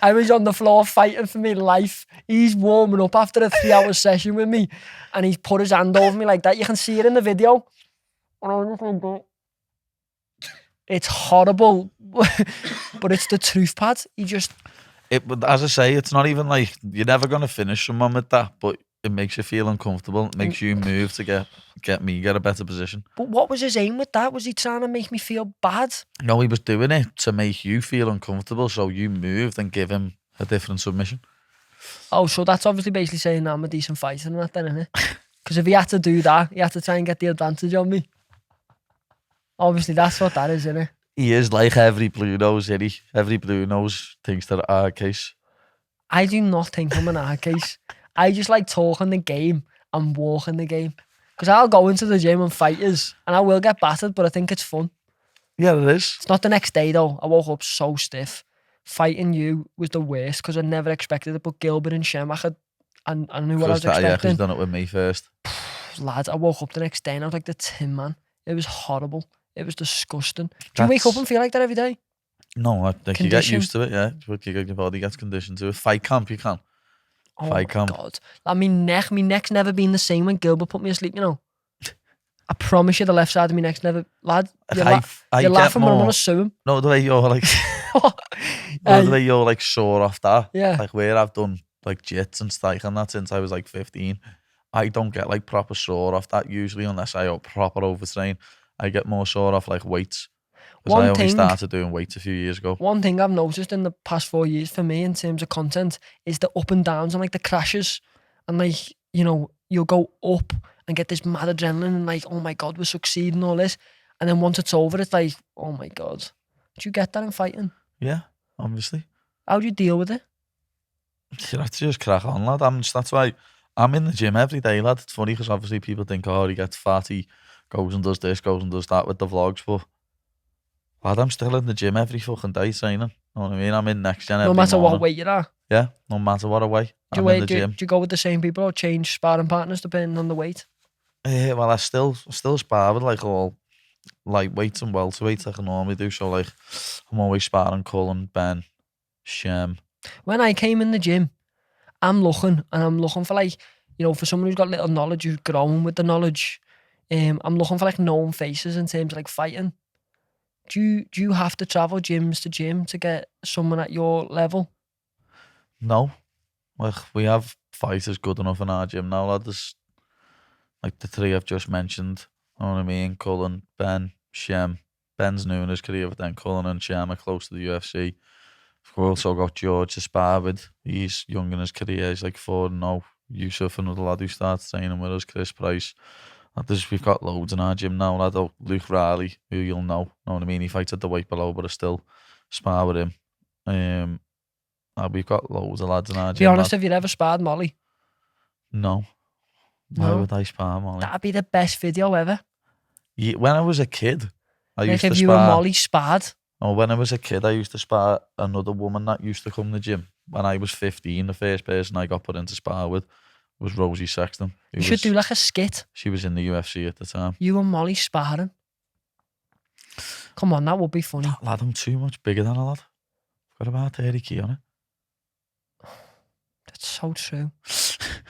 I was on the floor fighting for my life. He's warming up after a 3-hour session with me and he's put his hand over me like that. You can see it in the video. And I was just like that. It's horrible, but it's the truth, Pad. But as I say, it's not even like you're never going to finish someone with that, but it makes you feel uncomfortable. It makes you move to get a better position. But what was his aim with that? Was he trying to make me feel bad? No, he was doing it to make you feel uncomfortable, so you moved and give him a different submission. Oh, so that's obviously basically saying I'm a decent fighter and that then, isn't it? Because if he had to do that, he had to try and get the advantage on me. Obviously, that's what that is, isn't it? He is like every blue nose, isn't he? Every blue nose thinks they're a hard case. I do not think I'm an hard case. I just like talking the game and walking the game. Because I'll go into the gym and fighters and I will get battered, but I think it's fun. Yeah, it is. It's not the next day though. I woke up so stiff. Fighting you was the worst because I never expected it. But Gilbert and Shem, I knew what I was expecting. Yeah, he's done it with me first. Lads, I woke up the next day and I was like the Tin Man. It was horrible. It was disgusting. Do you wake up and feel like that every day? No, I think you get used to it, yeah. Your body gets conditioned to it. Fight camp, you can. Oh my God. Like, my neck's never been the same when Gilbert put me asleep, you know. I promise you the left side of my neck's never... Lad, you're laughing when I'm going to sue him. No, the way you're like... the way you're like sore off that. Yeah. Like where I've done like jits and stuff and that since I was like 15. I don't get like proper sore off that usually unless I proper overtrain. I get more sore off like weights. Because I only started doing weights a few years ago. One thing I've noticed in the past 4 years for me in terms of content is the up and downs and like the crashes. And like, you know, you'll go up and get this mad adrenaline and like, oh my God, we're succeeding, all this. And then once it's over, it's like, oh my God. Do you get that in fighting? Yeah, obviously. How do you deal with it? You have to just crack on, lad. That's why I'm in the gym every day, lad. It's funny because obviously people think, oh, he gets fat, he goes and does this, goes and does that with the vlogs, but lad, I'm still in the gym every fucking day training. Know what I mean? I'm in next gen every No matter morning. what weight you're at? Yeah, no matter what I weigh. I'm in the gym. Do you go with the same people or change sparring partners depending on the weight? Well, I still spar with like all lightweights and welterweights like I normally do. So like, I'm always sparring Cullen, Ben, Shem. When I came in the gym, I'm looking for like, you know, for someone who's got little knowledge, who's growing with the knowledge. I'm looking for like known faces in terms of like fighting. Do you have to travel gyms to gym to get someone at your level? No. Like, we have fighters good enough in our gym now, lad. There's like the three I've just mentioned. You know what I mean? Cullen, Ben, Shem. Ben's new in his career, but then Cullen and Shem are close to the UFC. We've also got George to spar with. He's young in his career. He's like 4-0. Yusuf, another lad who starts training with us. Chris Price. We've got loads in our gym now, lad. Luke Riley, who you'll know what I mean? He fights at the weight below, but I still spar with him. We've got loads of lads in our gym. Be honest, have you ever sparred Molly? No. Why would I spar Molly? That'd be the best video ever. Yeah, when I was a kid, I used to spar. If you and Molly sparred. Oh, when I was a kid, I used to spar another woman that used to come to the gym. When I was 15, the first person I got put into spar with was Rosie Sexton. You should do like a skit. She was in the UFC at the time. You and Molly sparring. Come on, that would be funny. That lad, I'm too much bigger than a lad. Got about 30 kg on it. That's so true.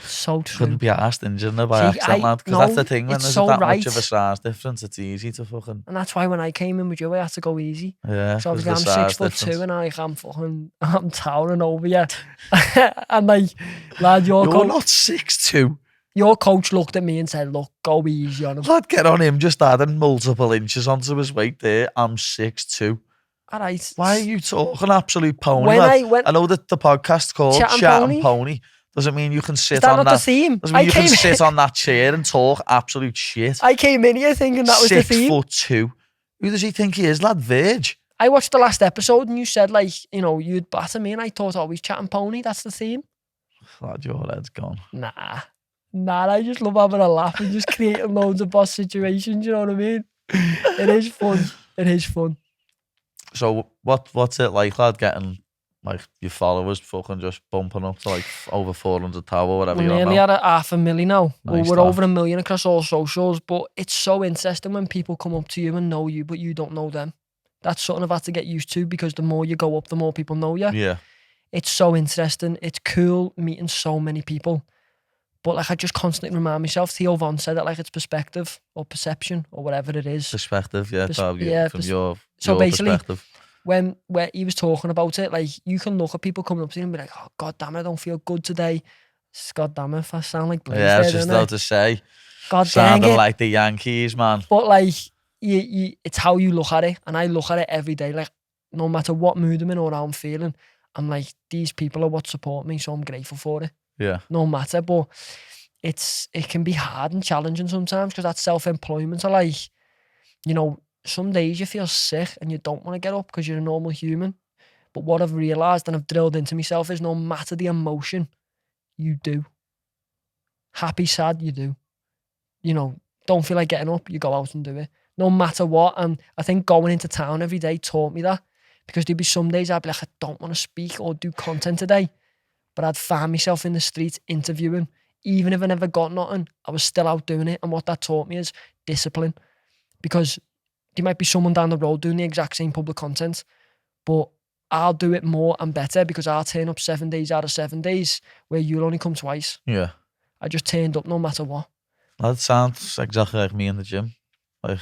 So true. Couldn't be asked injured by accident, lad. Because that's the thing, when there's that much of a size difference, it's easy to fucking... And that's why when I came in with you, I had to go easy. Yeah. So obviously I'm 6'2" and I'm towering over you. And like, lad, you're not 6'2". Your coach looked at me and said, look, go easy on him. Lad, get on him, just adding multiple inches onto his weight there. I'm 6'2". All right. Why are you talking absolute pony? I know that the podcast's called Chattin Pony. Doesn't mean you can sit Is that on not that. the theme? Doesn't mean you can sit on that chair and talk absolute shit. I came in here thinking that was the theme. 6'2". Who does he think he is, lad? Verge. I watched the last episode and you said, like, you know, you'd batter me, and I thought, oh, he's chatting pony. That's the theme. Lad, your head's gone. Nah, I just love having a laugh and just creating loads of boss situations, you know what I mean? It is fun. It is fun. So what's it like, lad, getting like your followers fucking just bumping up to like over 400 tower, whatever We're you're on nearly now? at 500,000 now. Nice We're that. over 1 million across all socials, but it's so interesting when people come up to you and know you, but you don't know them. That's something I've had to get used to, because the more you go up, the more people know you. Yeah. It's so interesting. It's cool meeting so many people. But like, I just constantly remind myself, Theo Von said it, like, it's perspective or perception or whatever it is. Perspective, yeah. From your basically, perspective. Where he was talking about it, like, you can look at people coming up to you and be like, oh, God damn it, I don't feel good today. God damn it, if I sound like Blaze Yeah, I there, was just don't I? about to say. God dang Sounding it. like the Yankees, man. But like, it's how you look at it, and I look at it every day. Like, no matter what mood I'm in or how I'm feeling, I'm like, these people are what support me, so I'm grateful for it. Yeah. No matter, but it can be hard and challenging sometimes, because that self-employment are like, you know, some days you feel sick and you don't want to get up because you're a normal human. But what I've realised and I've drilled into myself is, no matter the emotion, you do. Happy, sad, you do. You know, don't feel like getting up, you go out and do it. No matter what. And I think going into town every day taught me that, because there'd be some days I'd be like, I don't want to speak or do content today, but I'd find myself in the street interviewing. Even if I never got nothing, I was still out doing it. And what that taught me is discipline, because there might be someone down the road doing the exact same public content, but I'll do it more and better because I'll turn up 7 days out of 7 days, where you'll only come twice. Yeah. I just turned up no matter what. That sounds exactly like me in the gym. Like,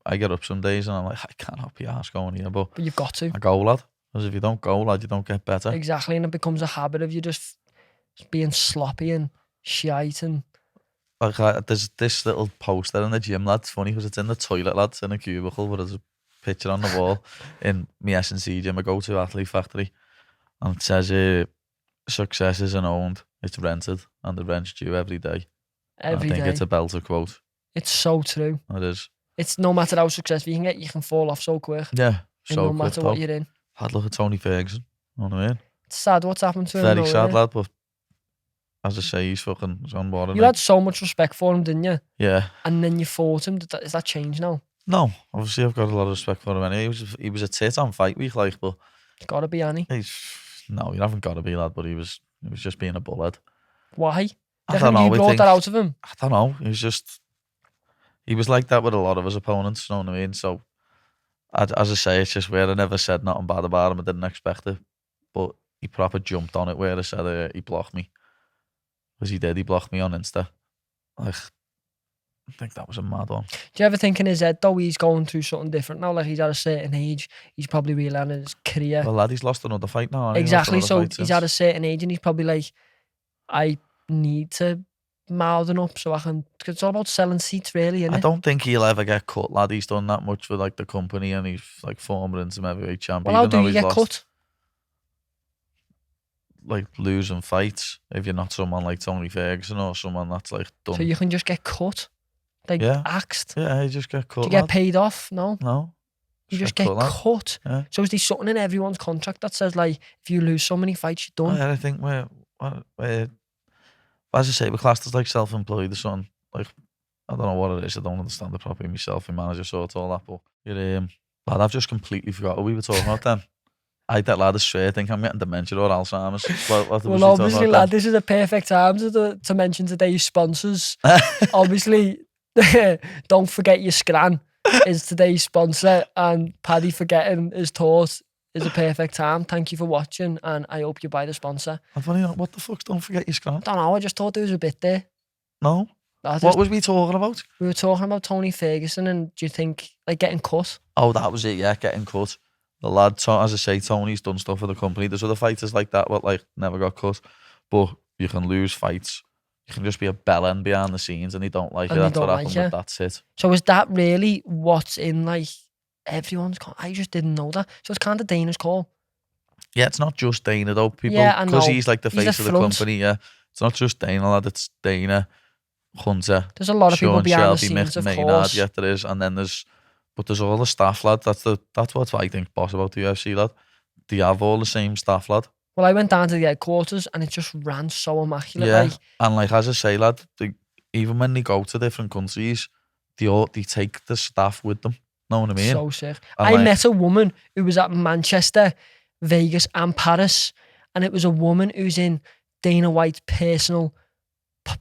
I get up some days and I'm like, I can't help your ass going here, but you've got to. I go, lad. Because if you don't go, lad, you don't get better. Exactly, and it becomes a habit of you just being sloppy and shite. And like, there's this little poster in the gym, lad. It's funny because it's in the toilet, lad. It's in a cubicle, but there's a picture on the wall in my S&C gym, I go to Athlete Factory, and it says, success isn't owned, it's rented, and the rent's due every day. I think it's a belter quote. It's so true. It is. It's no matter how successful you can get, you can fall off so quick. Yeah, so no matter what you're in. I'd look at Tony Ferguson, you know what I mean? It's sad what's happened to him. Very sad, lad, but as I say, he's on board. You had so much respect for him, didn't you? Yeah. And then you fought him. Is that changed now? No, obviously I've got a lot of respect for him anyway. He was a tit on fight week, like, but It's gotta be, Annie. No, you haven't got to be, lad, but he was just being a bullhead. Why? I don't know. You brought that out of him? I don't know. He was like that with a lot of his opponents, you know what I mean? So, as I say, it's just where I never said nothing bad about him. I didn't expect it. But he proper jumped on it where I said he blocked me. Because he did. He blocked me on Insta. Like, I think that was a mad one. Do you ever think in his head, though, he's going through something different now? Like, he's at a certain age. He's probably realizing his career. Well, lad, he's lost another fight now. Exactly. So he's at a certain age and he's probably like, I need to mouthing up so I can, because it's all about selling seats, really, isn't it? I don't think he'll ever get cut, lad. He's done that much for like the company, and he's like former interim heavyweight champion. Well, how do you get cut? Like losing fights if you're not someone like Tony Ferguson or someone that's like done. So you can just get cut, like axed. Yeah, you just get cut. Do you get paid off? No. You just get cut. Yeah. So is there something in everyone's contract that says, like, if you lose so many fights, you're done? Yeah, I think we're as I say, we're classed as like self-employed or something. Like, I don't know what it is. I don't understand it properly myself. My manager sorts all that, but lad, I've just completely forgot what we were talking about then. I had that lad, I swear, I think I'm getting dementia or Alzheimer's. Well, obviously, lad, this is a perfect time to mention today's sponsors. Obviously, don't forget your scran is today's sponsor, and Paddy forgetting his thought is a perfect time. Thank you for watching, and I hope you buy the sponsor. I'm funny, what the fuck? Don't forget your scran. I don't know, I just thought there was a bit there. No? What was we talking about? We were talking about Tony Ferguson, and do you think, like, getting cut? Oh, that was it, yeah, getting cut. The lad, as I say, Tony's done stuff for the company. There's other fighters like that, but like never got cut. But you can lose fights. You can just be a bellend behind the scenes, and they don't like it. That's what happened with That's It. So is that really what's in like everyone's call? I just didn't know that. So it's kind of Dana's call. Yeah, it's not just Dana though. People, yeah, I know. because he's like the face of the company. Yeah, It's not just Dana, lad. It's Dana, Hunter, There's a lot of people Sean behind the Shelby, scenes, Mick of Maynard. course. Yeah, there is. And then there's all the staff, lad. That's what I think boss about the UFC, lad. They have all the same staff, lad. Well, I went down to the headquarters and it just ran so immaculate. Yeah, Like, and like as I say, lad, even when they go to different countries, they take the staff with them. Know what I mean? so sick. And I like- met a woman who was at Manchester, Vegas, and Paris, and it was a woman who's in Dana White's personal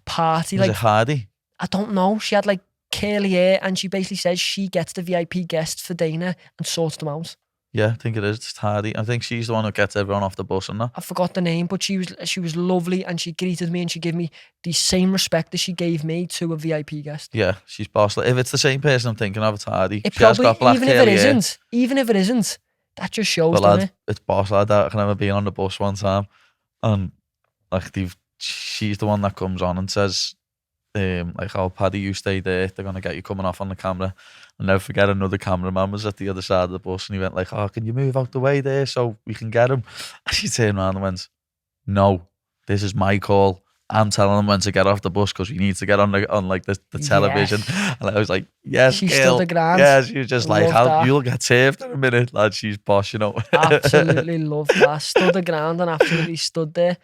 party. Is Like, it Hardy? I don't know. She had like curly hair, and she basically says she gets the VIP guests for Dana and sorts them out. Yeah, I think it is. It's Hardy. I think she's the one who gets everyone off the bus and that. I forgot the name, but she was lovely, and she greeted me and she gave me the same respect that she gave me to a VIP guest. Yeah, she's boss. Like, if it's the same person I'm thinking of, it's Hardy. It She has probably, got black even if it curly hair. isn't, that just shows, But doesn't lad, it? it's boss lad. I can remember being on the bus one time, and like she's the one that comes on and says, like, "Oh, Paddy, you stay there. They're gonna get you coming off on the camera." I'll never forget, another cameraman was at the other side of the bus, and he went like, "Oh, can you move out the way there so we can get him?" And she turned around and went, "No, this is my call. I'm telling them when to get off the bus because we need to get on the television." And I was like, "Yes, She girl." stood the ground. Yeah, she was just like, Love "How that. you'll get saved in a minute, lad. She's boss, you know." Absolutely love that. Stood the ground and absolutely stood there.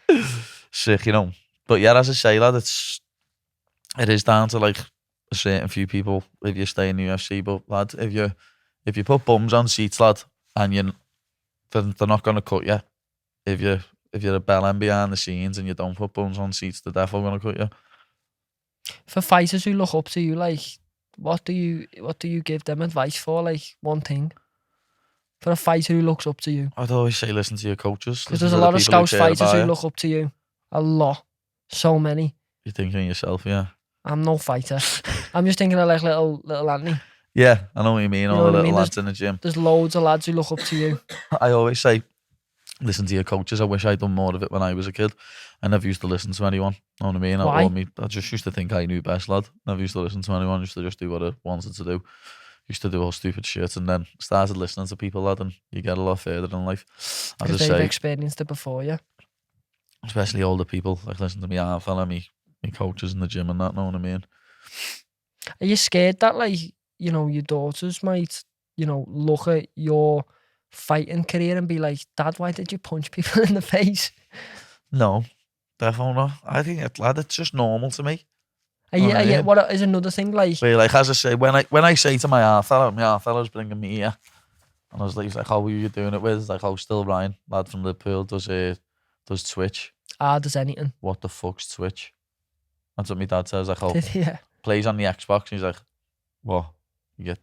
Sick, you know. But yeah, as I say, lad, it is down to like a certain few people if you stay in the UFC. But lad, if you put bums on seats, lad, and they're not gonna cut you. If you're a bellend behind the scenes and you don't put bums on seats, they're definitely gonna cut you. For fighters who look up to you, like, what do you give them advice for? Like, one thing for a fighter who looks up to you, I'd always say listen to your coaches. because listen there's a to the lot of people who Scouse care fighters about who you. look up to you. A lot, so many. You're thinking of yourself, yeah. I'm no fighter. I'm just thinking of like little Anthony. Yeah, I know what you mean. know All what the I little mean? lads in the gym. There's loads of lads who look up to you. I always say, listen to your coaches. I wish I'd done more of it when I was a kid. I never used to listen to anyone. Know what I mean? Why? I just used to think I knew best, lad. Never used to listen to anyone. Used to just do what I wanted to do. Used to do all stupid shit, and then started listening to people, lad, and you get a lot further in life. As I Because they've say, experienced it before you. especially older people, like listen to me, fella, me coaches in the gym and that. Know what I mean? Are you scared that, like, you know, your daughters might, you know, look at your fighting career and be like, "Dad, why did you punch people in the face?" No, definitely not. I think it's just normal to me. Are you, Oh, yeah. what is another thing, like, But like as I say, when I say to my fella's bringing me here, and I was like, he's like, "How were you doing it with?" It's like, "Oh, still Ryan, lad from Liverpool, does Twitch." does anything? What the fuck's Twitch? That's what my dad says. Like, "Oh, Yeah. plays on the Xbox." He's like, "What? You get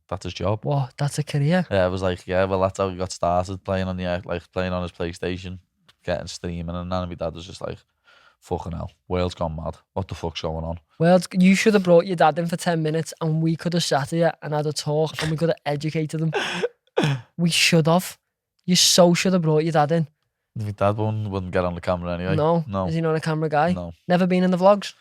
that's his job." What? That's a career. Yeah, I was like, "Yeah, well, that's how he got started playing on playing on his PlayStation, getting streaming." And then my dad was just like, "Fucking hell, world's gone mad. What the fuck's going on?" Well, you should have brought your dad in for 10 minutes and we could have sat here and had a talk and we could have educated him. We should have. You so should have brought your dad in. My dad wouldn't get on the camera anyway. No. Is he not a camera guy? No. Never been in the vlogs?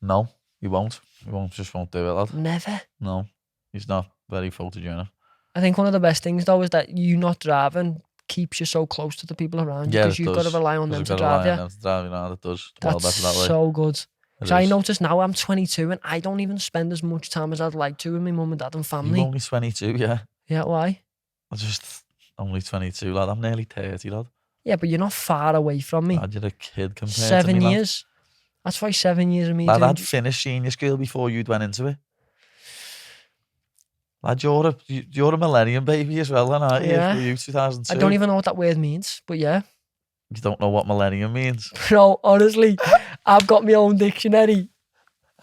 No, he won't. He won't do it, lad. Never. No, he's not very photogenic. I think one of the best things though is that you not driving keeps you so close to the people around you, Yeah, because it you've got to does. rely on them Because to you've gotta drive rely you. on them to drive, you know, it does. Well, That's better that way. so good. It So I is. notice now I'm 22 and I don't even spend as much time as I'd like to with my mum and dad and family. You're only 22, yeah. Yeah, why? I'm just only 22, lad. I'm nearly 30, lad. Yeah, but you're not far away from me. Lad, you're a kid compared to 7 me, lad. years. That's why 7 years of me Lad, doing... I'd finished senior school before you'd went into it. Lad, you're a millennium baby as well, then, aren't you? Yeah. Were you 2002? I don't even know what that word means, but yeah. You don't know what millennium means. No, honestly, I've got my own dictionary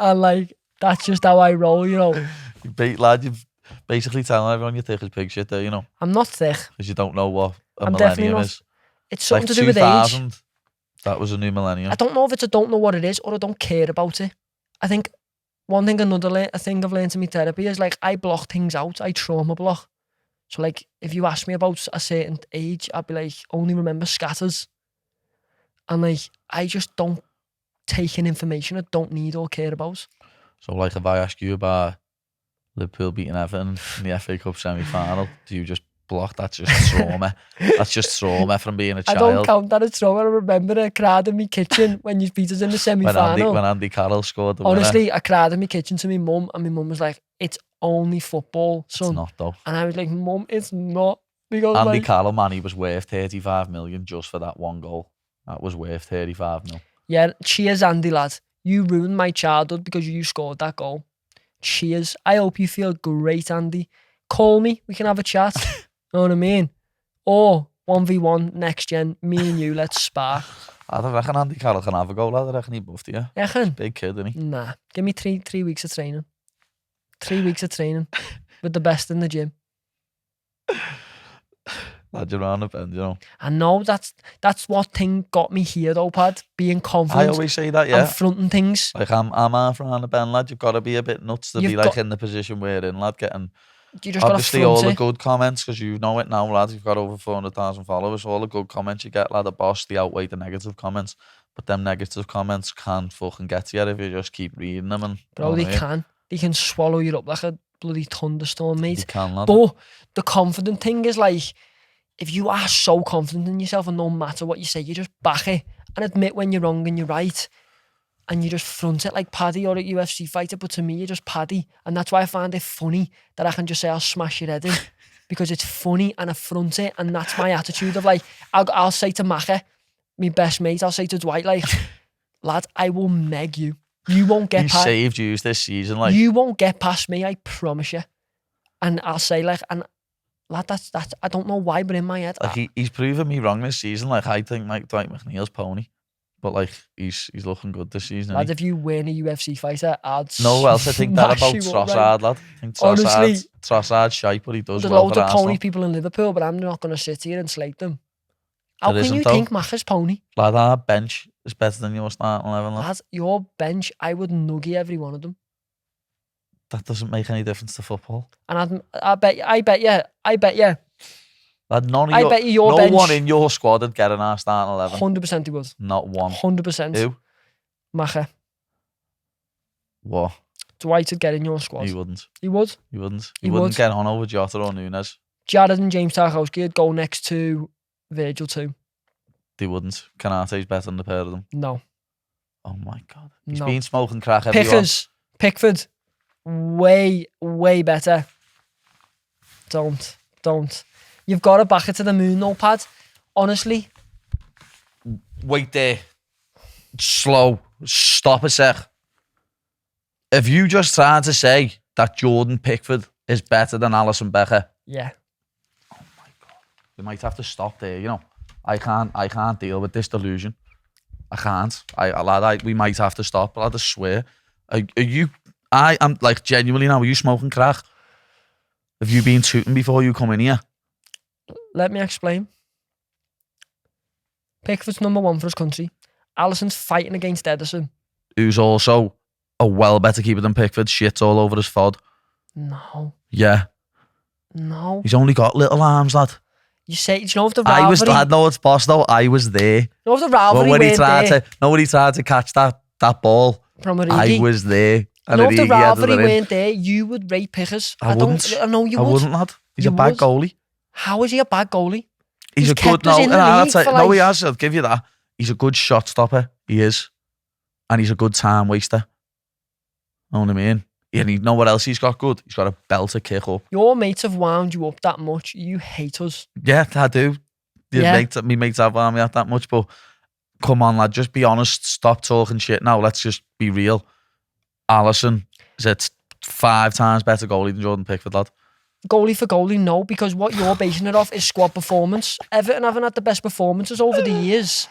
and like, that's just how I roll, you know. Lad, you've basically telling everyone you're thick as pig shit there, you know, I'm not thick. because you don't know what a I'm definitely millennium not. is. It's something Like to do with age. 2000, that was a new millennium. I don't know if it's I don't know what it is or I don't care about it. I think one thing a thing I've learned in my therapy is like I block things out. I trauma block. So like if you ask me about a certain age, I'd be like, only remember scatters. And like I just don't take in information I don't need or care about. So like if I ask you about Liverpool beating Everton in the FA Cup semi-final, do you just block. That's just trauma. That's just trauma from being a I child. don't count that as trauma. I remember I cried in my kitchen when you beat us in the semi-final. When Andy Carroll scored the Honestly, I cried in my kitchen to my mum, and my mum was like, "It's only football, son." It's not though. And I was like, "Mum, it's not." Because Andy like, Carroll, man, he was worth 35 million just for that one goal. That was worth 35 mil. yeah, cheers, Andy lad. You ruined my childhood because you scored that goal. Cheers. I hope you feel great, Andy. Call me. We can have a chat. Know what I mean? Or 1v1 next gen. Me and you. Let's spar. I don't reckon Andy Carroll can have a goal. I reckon he buffed you. Reckon? Big kid, isn't he? Nah. Give me three weeks of training. 3 weeks of training with the best in the gym. Lad, you're on the bend, you know. I know that's what thing got me here though, Pad. Being I confident always say that, yeah. and fronting things. Like, I'm half around the bend, lad. You've got to be a bit nuts to You've be like got- in the position we're in, lad. Getting You just got to obviously front all the it. good comments, because you know it now, lad. You've got over 400,000 followers. All the good comments you get, lad, the boss, they outweigh the negative comments. But them negative comments can't fucking get to you if you just keep reading them. And Bro, they can swallow you up like a bloody thunderstorm, They mate. can, lad. But the confident thing is like, if you are so confident in yourself and no matter what you say, you just back it and admit when you're wrong and you're right. And you just front it like Paddy or a UFC fighter. But to me, you're just Paddy. And that's why I find it funny that I can just say, I'll smash your head in. Because it's funny and I front it. And that's my attitude of like, I'll say to Macca, my best mate, I'll say to Dwight, like, lad, I will meg you. You won't get He past saved you this season, like. you won't get past me, I promise you. And I'll say like, and lad, that's I don't know why, but in my head, Like he's proven me wrong this season. Like, I think like Dwight McNeil's pony, but like he's looking good this season. lad, if you win a UFC fighter, I'd No else I think that smash about you up, right? Trossard, lad. I think Honestly, Trossard's shite, but he does there's well loads for of pony Arsenal. people in Liverpool, but I'm not going to sit here and slate them. How There can you isn't, though. think Macca's pony? Lad, our bench is better than your starting 11, lad. Lad, your bench, I would nuggy every one of them. That doesn't make any difference to football. And I bet you, Lad, none of I bet you your no bench, one in your squad would get in our starting 11. 100% he would. Not one. 100%. Who? Macca. What? Dwight would get in your squad. He wouldn't. He would. He wouldn't. He He wouldn't would. get on over Jota or Nunes. Jared and James Tarkowski would go next to Virgil too. They wouldn't. Canate's better than the pair of them. No. Oh my God. He's No. been smoking crack everyone. Pickford, way better. Don't. You've got to back it to the moon, though, Pad. Honestly, Wait there. Slow. Stop a sec. If you just tried to say that Jordan Pickford is better than Alisson Becker, yeah. you might have to stop there, you know. I can't deal with this delusion. I can't. We might have to stop, but I just swear. I'm like genuinely now, are you smoking crack? Have you been tooting before you come in here? Let me explain. Pickford's number one for his country. Alisson's fighting against Ederson. Who's also a well better keeper than Pickford. Shit's all over his fod. No. Yeah. No. He's only got little arms, lad. You know if the rivalry... I know it's boss though. I was there. You know if the rivalry When he weren't tried there when he tried to catch that ball, from Origi. I was there. You And know if the Origi headed rivalry it in. weren't there, you would rate Pickers. I wouldn't. I know you I would. wouldn't, lad. He's You a bad would. goalie. How is he a bad goalie? He's a good kept us in the league for no, like- he has. I'll give you that. He's a good shot stopper. He is, and he's a good time waster. Know what I mean? And you know what else he's got good? He's got a belter kick up. Your mates have wound you up that much. You hate us. Yeah, I do. Yeah. Me mates have wound me up that much, but come on, lad, just be honest. Stop talking shit now. Let's just be real. Alisson is a 5 times better goalie than Jordan Pickford, lad. Goalie for goalie, no, because what you're basing it off is squad performance. Everton haven't had the best performances over the years,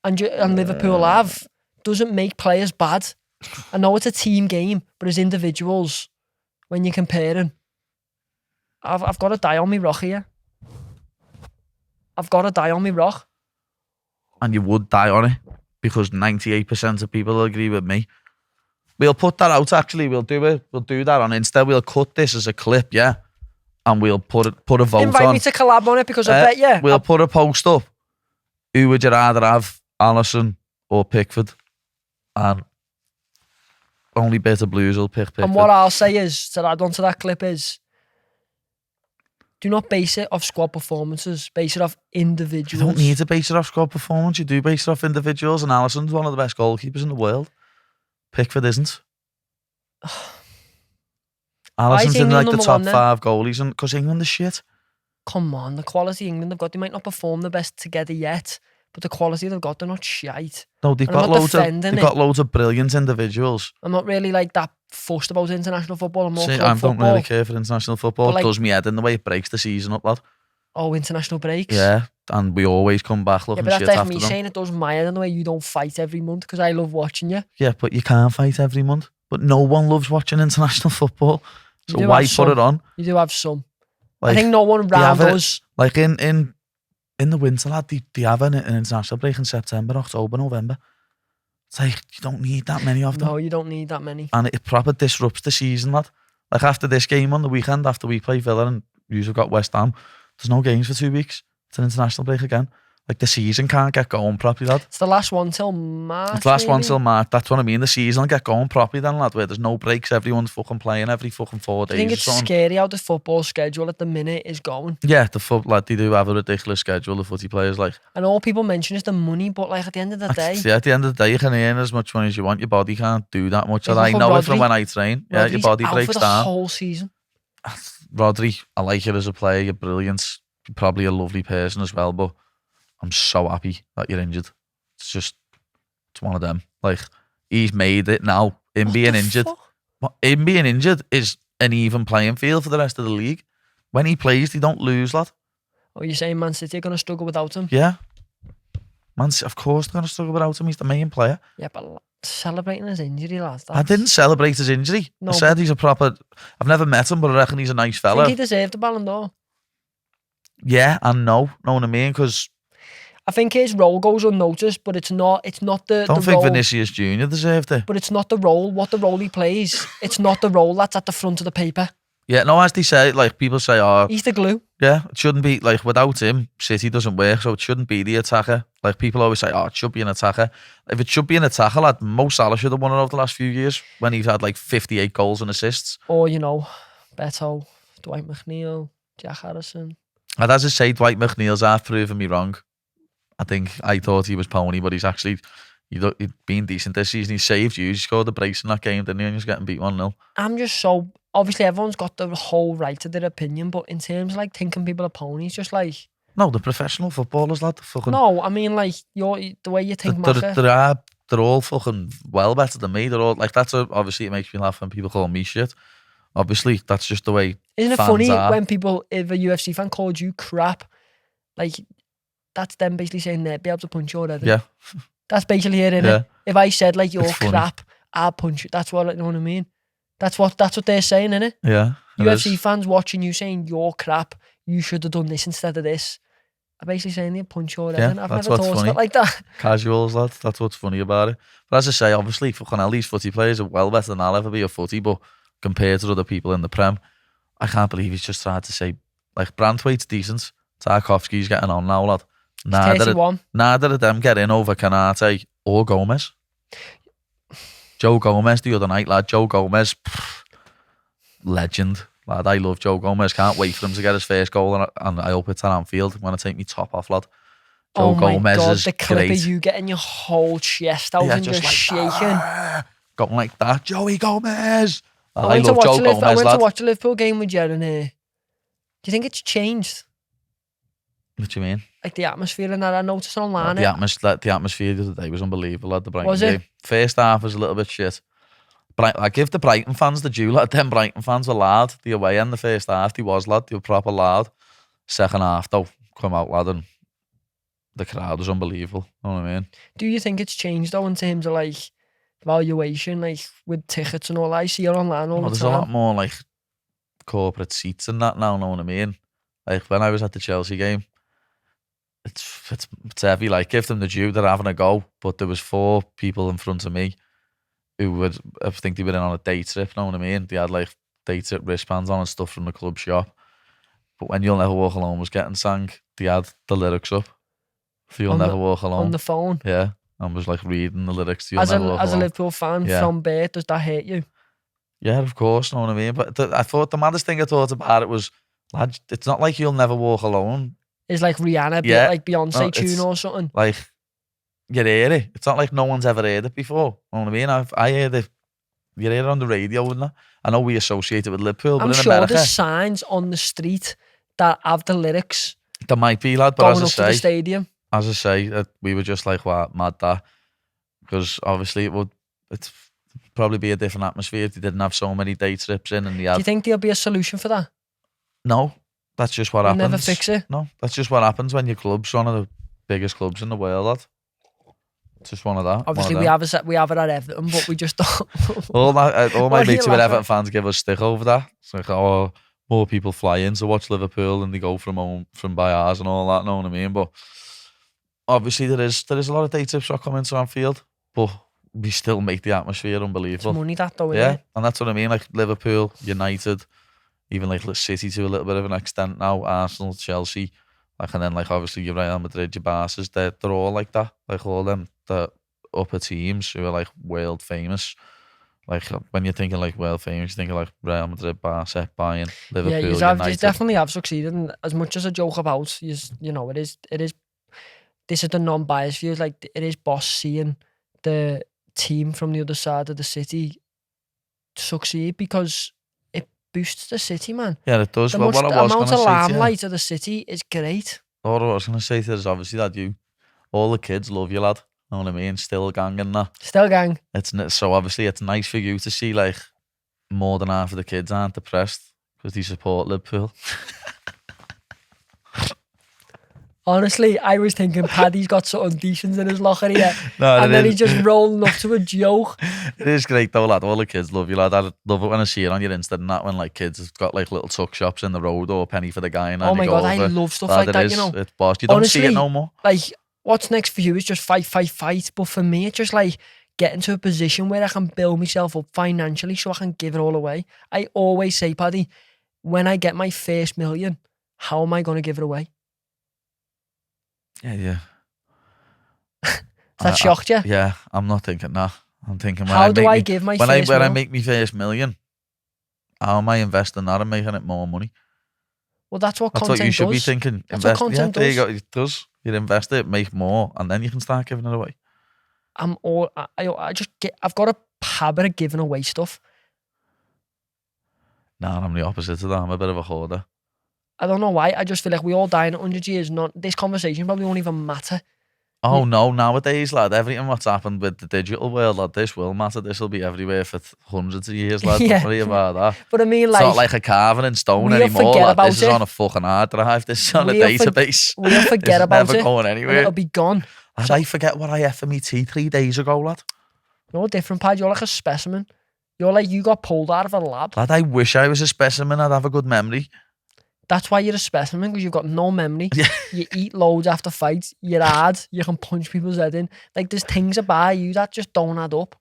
and Liverpool have. Doesn't make players bad. I know it's a team game, but as individuals, when you're comparing, I've got to die on me rock here. I've got to die on me rock. And you would die on it because 98% of people agree with me. We'll put that out, actually. We'll do it. We'll do that on Insta. We'll cut this as a clip, yeah? And we'll put a vote Invite on. me to collab on it because I bet you. We'll put a post up. Who would you rather have, Alisson or Pickford? And only Bitter Blues will pick Pickford. And what I'll say is, to add on to that clip is, Do not base it off squad performances. Base it off You individuals. don't need to base it off squad performance. You do base it off individuals. And Alisson's one of the best goalkeepers in the world. Pickford isn't. Alisson's in England like the number top one, then? 5 goalies, and because England is shit. Come on, the quality England have got, they might not perform the best together yet, but the quality they've got, they're not shite. No, they've And I'm got not loads of defending got loads of brilliant individuals. I'm not really like that fussed about international football. I'm more See, club I don't football. really care for international football. But, It does me head in the way it breaks the season up, lad. Oh, international breaks. Yeah, and we always come back Yeah, looking but that's shit definitely after them. saying it does my head in the way you don't fight every month because I love watching you. Yeah, but you can't fight every month. But no one loves watching international football. So do why have put some. it on? You do have some. Like, I think no one they have around it- us. Like in the winter, lad, they have an international break in September, October, November. It's like, you don't need that many of them. No, you don't need that many. And it proper disrupts the season, lad. Like after this game on the weekend, after we play Villa and you've got West Ham, there's no games for 2 weeks. It's an international break again. Like the season can't get going properly, lad. It's the last one till March. It's the last one maybe? till March. That's what I mean. The season will get going properly then, lad, where there's no breaks. Everyone's fucking playing every fucking 4 I days think or it's something. scary how the football schedule at the minute is going. Yeah, like they do have a ridiculous schedule, the footy players. Like, And all people mention is the money, but like at the end of the day, yeah, at the end of the day, you can earn as much money as you want. Your body can't do that much. Like, I look at know it from Rodri. when I train. Yeah, your Rodri's body out breaks for the down. whole season. Rodri, I like you as a player. You're brilliant. You're probably a lovely person as well, but I'm so happy that you're injured. It's one of them. Like, he's made it now. Him What being the injured. fuck? Him being injured is an even playing field for the rest of the league. When he plays, they don't lose, lad. Oh, you're saying Man City are going to struggle without him? Yeah. Man, of course they're going to struggle without him. He's the main player. Yeah, but celebrating his injury, lads. I didn't celebrate his injury. No, I said he's a proper... I've never met him, but I reckon he's a nice I fella. think he deserved the Ballon d'Or. Yeah, and no. Know what I mean? Because I think his role goes unnoticed, but it's not the I don't the think role. Vinicius Jr. deserved it. But it's not the role. What the role he plays, it's not the role that's at the front of the paper. Yeah, no, as they say, like, people say, oh, He's the glue. yeah, it shouldn't be, like, without him, City doesn't work, so it shouldn't be the attacker. Like, people always say, oh, it should be an attacker. If it should be an attacker, lad, Mo Salah should have won it over the last few years when he's had, like, 58 goals and assists. Or, Beto, Dwight McNeil, Jack Harrison. And as I say, Dwight McNeil's half proven me wrong. I thought he was pony, but he's actually, he's been decent this season. He saved you. He scored a brace in that game, didn't he? And he's getting beat 1-0. I'm just so... Obviously, everyone's got the whole right to their opinion, but in terms of, like, thinking people are ponies, just like... No, the professional footballers, lad. Fucking, No, I mean, like, the way you think, they're all fucking well better than me. They're all, like, obviously it makes me laugh when people call me shit. Obviously, that's just the way Isn't it fans funny are. when people, if a UFC fan called you crap, like, that's them basically saying they'd be able to punch you already. Yeah. That's basically it, innit? Yeah. If I said, like, you're It's funny. crap, I'll punch you. That's what, you know what I mean? That's what they're saying, innit? Yeah. it UFC is. fans watching you saying you're crap, you should have done this instead of this, are basically saying they'll punch you already. Yeah, I've that's never what's thought of funny. it like that. Casuals, lad. That's what's funny about it. But as I say, obviously, fucking hell, these footy players are well better than I'll ever be a footy, but compared to other people in the Prem, I can't believe he's just tried to say, like, Brantwaite's decent. Tarkovsky's getting on now, lad. Neither of them get in over Kanate or Gomez. Joe Gomez the other night, lad. Joe Gomez, legend. Lad, I love Joe Gomez. Can't wait for him to get his first goal, and I hope it's at Anfield. I'm going to take me top off, lad. Joe Oh my Gomez God, is the clip great. of you getting your whole chest out Yeah, and just just like shaking. that. Going like that. Joey Gomez. I I went love Joe Gomez, I went to lad. watch a Liverpool game with you and do you think it's changed? What do you mean? Like the atmosphere and that, I noticed online. The atmosphere the other day was unbelievable at the Brighton Was it? game. First half was a little bit shit. But I give the Brighton fans the due. Like, them Brighton fans were loud. The away end the first half, they was lad. They were proper loud. Second half, though, come out, lad, and the crowd was unbelievable. You know what I mean? Do you think it's changed though in terms of like valuation, like with tickets and all that? I see it online all the There's time. a lot more like corporate seats and that now, you know what I mean? Like when I was at the Chelsea game, it's heavy. Like, give them the due, they're having a go. But there was 4 people in front of me who I think they were in on a day trip, you know what I mean? They had like day trip wristbands on and stuff from the club shop. But when You'll Never Walk Alone was getting sang, they had the lyrics up for You'll Never Walk Alone. On the phone. Yeah. And was like reading the lyrics to You'll As Never Walk a Alone. Liverpool fan Yeah. from birth, does that hurt you? Yeah, of course, you know what I mean? But I thought the maddest thing I thought about it was lad, it's not like You'll Never Walk Alone. It's like Rihanna, Yeah. like Beyonce No, tune it's or something. like, you hear it. It's not like no one's ever heard it before. You know what I mean? I heard it. You hear it on the radio, wouldn't I know we associate it with Liverpool, but I'm in sure America, there's signs on the street that have the lyrics there might be, lad. But going as I up to the say, stadium. we were just like, wow, mad that. Because obviously it's probably be a different atmosphere if they didn't have so many day trips in and they Do had... you think there'll be a solution for that? No, that's just what They'll happens. never fix it? No, that's just what happens when your club's one of the biggest clubs in the world, lad. It's just one of that. Obviously, we have it at Everton, but we just don't. all my What are mates you who are laughing Everton at? fans give us stick over that. It's like, oh, more people fly in to watch Liverpool and they go from by ours and all that, know what I mean? But obviously there is a lot of day trips that come into Anfield, but we still make the atmosphere It's unbelievable. money that though, isn't Yeah, it? and that's what I mean, like Liverpool, United, even like City to a little bit of an extent now, Arsenal, Chelsea, like, and then like obviously your Real Madrid, your Barca's, they're all like that, like all them, the upper teams who are like world famous. Like when you're thinking like world famous, you're thinking like Real Madrid, Barca, Bayern, Liverpool, Yeah, you United. definitely have succeeded. And as much as I joke about, you know, it is. This is the non-biased view. Like it is boss seeing the team from the other side of the city succeed because it boosts the city, man. Yeah, it does. The Well, what I was amount going to of say to you, limelight of the city is great. what I was going to say to you is obviously that all the kids love you, lad. Know what I mean? Still gang and that. Still, gang. So obviously it's nice for you to see like more than half of the kids aren't depressed because they support Liverpool. Honestly, I was thinking Paddy's got something decent in his locker here, No, and it then is. he's just rolling up to a joke. It is great though, lad. All the kids love you, lad. I love it when I see it on your Insta and that when like kids have got like little tuck shops in the road or penny for the guy and Oh then my you God, go I over. love stuff Lad, like it that, is. you know. It's boss. You don't see it Honestly, no more. Like, what's next for you is just fight. But for me, it's just like getting to a position where I can build myself up financially so I can give it all away. I always say, Paddy, when I get my first million, how am I going to give it away? Yeah. Has that shocked you? Yeah, I'm not thinking that. I'm thinking How do I give my first when I mil? make my first million, how am I investing that and making it more money? Well, that's what That's content what you should does. be thinking. That's what Invest. Yeah, content there you does. go. It does. You invest it, make more, and then you can start giving it away. I've got a habit of giving away stuff. Nah, I'm the opposite of that. I'm a bit of a hoarder. I don't know why. I just feel like we all die in 100 years. This conversation probably won't even matter. Oh no, nowadays, lad, everything what's happened with the digital world, lad, this will matter. This will be everywhere for hundreds of years, lad. Yeah. Don't worry about that. But I mean, It's like, not like a carving in stone we'll anymore, forget lad. about This is it. on a fucking hard drive. This is on a We'll database. we'll forget It's about never it, going and anywhere. it'll be gone. Lad, I forget what I ate for me tea 3 days ago, lad. You're different, Pad. You're like a specimen. You're like you got pulled out of a lab. Lad, I wish I was a specimen. I'd have a good memory. That's why you're a specimen, because you've got no memory. Yeah. You eat loads after fights. You're hard. You can punch people's head in. Like, there's things about you that just don't add up.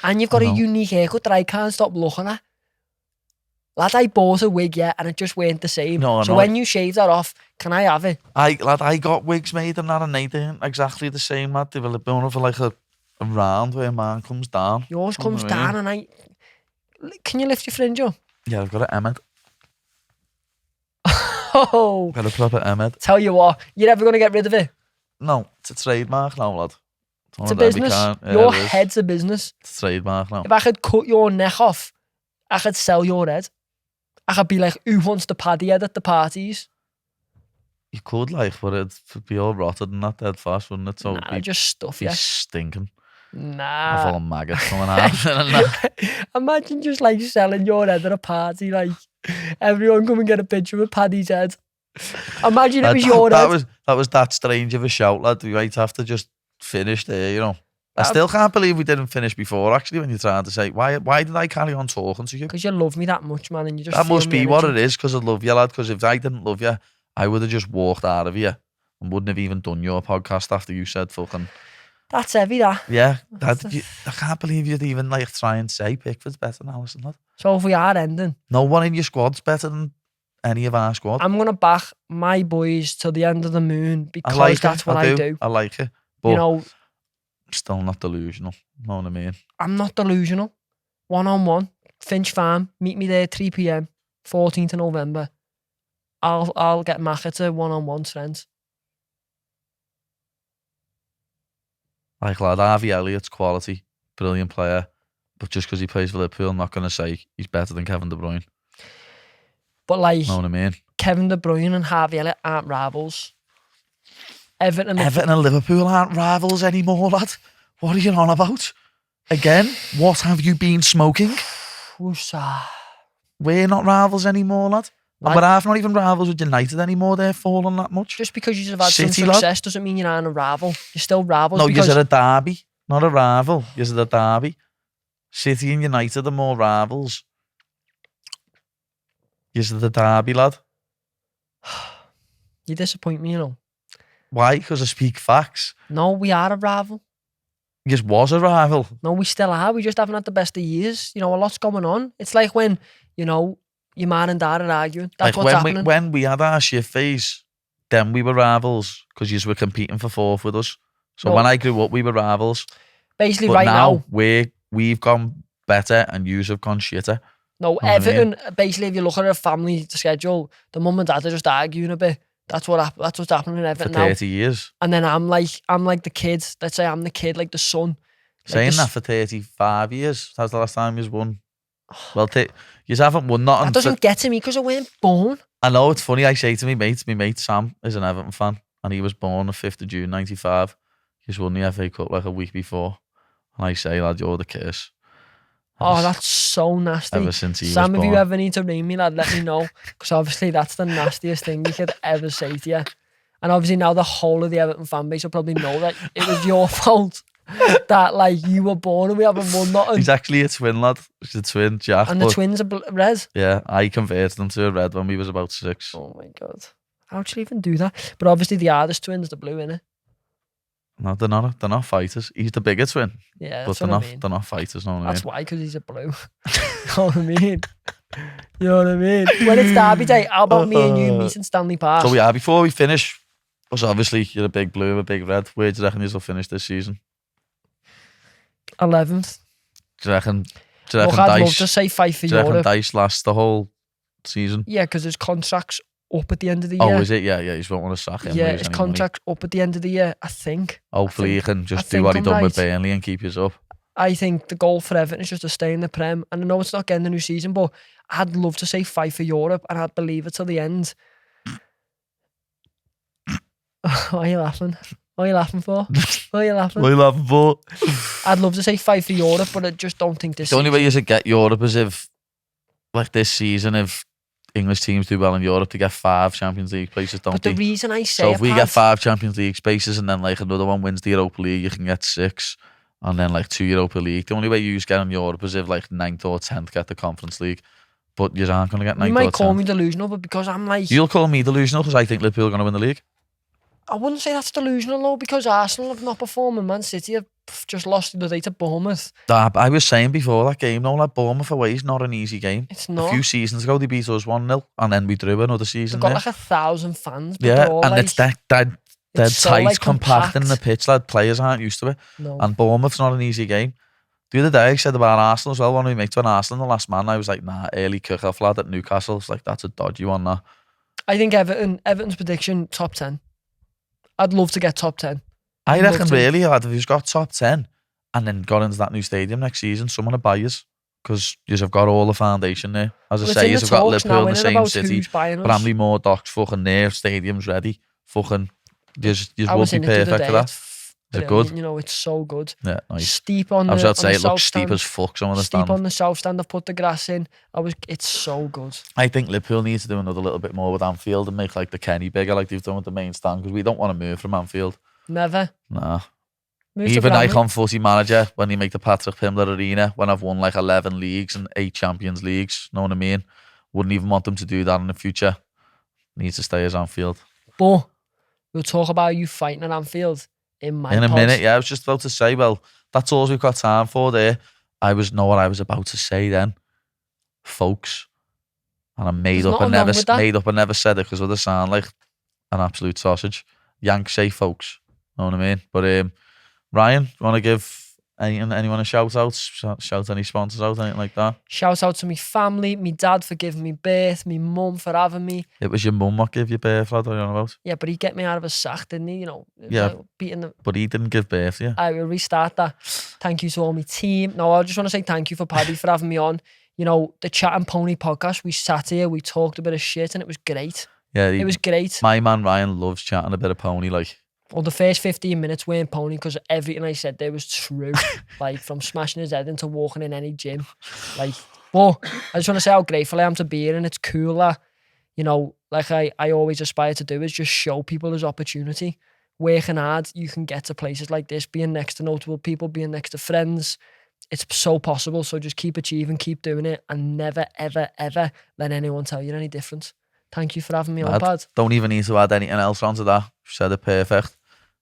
And you've got a unique haircut that I can't stop looking at. Lad, I bought a wig, yeah, and it just weren't the same. No, so no. when you shave that off, can I have it? I got wigs made and that, and they ain't exactly the same, lad. They were going for like a round where mine comes down. Yours comes You know what I down, and can you lift your fringe up? Yeah, I've got an Emmet. Oh, Got a proper Emmet. tell you what, you're never going to get rid of it. No, it's a trademark now, lad. It's a business. Your head's a business. It's a trademark now. If I could cut your neck off, I could sell your head. I could be like, who wants the Paddy head at the parties? You could, like, but it'd be all rotted and not dead fast, wouldn't it? So Nah, it'd be, just stuff, be yeah. stinking. Nah. Full of maggots coming out. Imagine just like selling your head at a party, like everyone come and get a picture with Paddy's head. Imagine it was your head. That was that strange of a shout, lad. We might have to just finish there, you know. I still can't believe we didn't finish before, actually, when you're trying to say, why did I carry on talking to you? Because you love me that much, man, and you just That feel must my be what energy. it is, because I love you, lad. Because if I didn't love you, I would have just walked out of here and wouldn't have even done your podcast after you said fucking... That's heavy, that. Yeah, I can't believe you'd even like try and say Pickford's better than Alisson, lad. So if we are ending, No one in your squad's better than any of our squad. I'm going to back my boys till the end of the moon because that's what I do. I like it. But You know, still not delusional. Know what I mean? I'm not delusional. 1-on-1, Finch Farm, meet me there 3 p.m, 14th of November. I'll get Maka to one-on-one Trent. Like, lad, Harvey Elliott's quality, brilliant player, but just because he plays for Liverpool, I'm not going to say he's better than Kevin De Bruyne. But like, Know what I mean? Kevin De Bruyne and Harvey Elliott aren't rivals. Everton and Liverpool aren't rivals anymore, lad. What are you on about? Again, what have you been smoking? We're not rivals anymore, lad. But I've not even rivals with United anymore. They're falling that much. Just because you've had City, some success lad, doesn't mean you're a rival. You're still rivals. no, because you're a derby, not a rival. You're a derby. City and United are more rivals. You're the derby, lad. You disappoint me, you know. Why? Because I speak facts. No, we are a rival. Just was a rival. No, we still are. We just haven't had the best of years. You know, a lot's going on. It's like when, you know, your man and dad are arguing. That's like what's happening. When we had our shit phase, then we were rivals because you were competing for fourth with us. So when I grew up, we were rivals. Basically, but right now we've gone better and yous have gone shitter. No, Everton, basically, if you look at a family schedule, the mum and dad are just arguing a bit. That's what's happening in Everton for 30 years. And then I'm like the kid. Let's say I'm the kid, like the son. Saying that for 35 years. How's the last time you've won? Well, you haven't won nothing. That doesn't get to me because I weren't born. I know, it's funny. I say to my mate Sam is an Everton fan, and he was born on the 5th of June, 95. He's won the FA Cup like a week before. And I say, lad, you're the curse. That's so nasty. Ever since he Sam, was if born. you ever need to ring me, lad, let me know. Because obviously that's the nastiest thing you could ever say to you. And obviously now the whole of the Everton fan base will probably know that it was your fault. That like you were born and we haven't won nothing. He's actually a twin, lad. He's a twin, Jack. And the twins are red. Yeah, I converted them to a red when we was about 6. Oh my God. How'd you even do that? But obviously the hardest twins, the blue, innit? No, they're not fighters. He's the bigger twin. Yeah, but that's what I mean. They're not fighters, no. That's why, because he's a blue. You know what I mean? You know what I mean? When it's derby day, how about me and you meeting Stanley Park? So yeah, before we finish, because obviously you're a big blue, a big red. Where do you reckon you'll finish this season? 11th. Do you reckon Look, I'd love to say fight for do you reckon Europe. Dice lasts the whole season? Yeah, because his contract's up at the end of the year. Oh, is it? Yeah, you just won't want to sack him. Yeah, his contract's up at the end of the year, I think. Hopefully he can just do what he done with Burnley and keep us up. I think the goal for Everton is just to stay in the Prem. And I know it's not getting the new season, but I'd love to say fight for Europe and I'd believe it till the end. Why are you laughing? What are you laughing for? What are you laughing? What are you laughing for? I'd love to say fight for Europe, but I just don't think this The only way you should get Europe is if, like this season, if English teams do well in Europe to get 5 Champions League places, don't they? But the reason I say so if we get 5 Champions League spaces and then like another one wins the Europa League, you can get 6 and then like 2 Europa League. The only way you get in Europe is if like 9th or 10th get the Conference League. But you aren't going to get 9th or 10th. You might call me delusional, but because I'm like... You'll call me delusional because I think Liverpool are going to win the league. I wouldn't say that's delusional though, because Arsenal have not performed and Man City have just lost the other day to Bournemouth. I was saying before that game, no, like Bournemouth away is not an easy game. It's not. A few seasons ago, they beat us 1-0 and then we drew another season. They've got like 1,000 fans. But yeah, and like, it's that tight, so, like, compact in the pitch, lad. Players aren't used to it. No. And Bournemouth's not an easy game. The other day I said about Arsenal as well, one of my mates went Arsenal, the last man, I was like, nah, early kick-off lad at Newcastle. It's like, that's a dodgy one, that. I think Everton's prediction, top 10. I'd love to get top 10. I reckon really, lad, if you've got top 10 and then got into that new stadium next season, someone will buy you because you've got all the foundation there. As I say, you've got Liverpool in the same city, but how many more docks fucking there, stadiums ready, fucking, you would be perfect for that. Is it good? You know, it's so good. Yeah, nice. Steep on the... I was about to say, it looks steep as fuck, some of the stand. stand. On the south stand, I've put the grass in. It's so good. I think Liverpool needs to do another little bit more with Anfield and make like the Kenny bigger like they've done with the main stand, because we don't want to move from Anfield. Never. Nah. Even Icon Footy Manager, when you make the Paddy The Baddy Pimblett Arena, when I've won like 11 leagues and 8 Champions Leagues, know what I mean? Wouldn't even want them to do that in the future. Needs to stay as Anfield. But we'll talk about you fighting at Anfield in a minute. Yeah, I was just about to say, well, that's all we've got time for there. I know what I was about to say then, folks. And I made up and never said it because it would sound like an absolute sausage. Yank say folks. Know what I mean? But Ryan, you want to give Anyone a shout out? Shout any sponsors out, anything like that? Shout out to my family, my dad for giving me birth, my mum for having me. It was your mum what gave you birth, lad, what are you on about? Yeah, but he get me out of a sack, didn't he? You know, Yeah. beating the... But he didn't give birth, yeah. I will restart that. Thank you to all my team. No, I just want to say thank you for Paddy for having me on. You know, the Chattin Pony podcast, we sat here, we talked a bit of shit, and it was great. Yeah, It was great. My man Ryan loves chatting a bit of pony, like. Well, the first 15 minutes weren't pony because everything I said there was true. Like, from smashing his head into walking in any gym. Like, but I just want to say how grateful I am to be here, and it's cool that, you know, like I always aspire to do is just show people there's opportunity. Working hard, you can get to places like this, being next to notable people, being next to friends. It's so possible, so just keep achieving, keep doing it, and never, ever, ever let anyone tell you any different. Thank you for having me on, Pad. Don't even need to add anything else onto that. You said it perfect.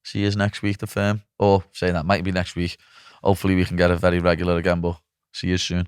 See you next week, the firm. Or say that might be next week. Hopefully we can get it very regular again, but see you soon.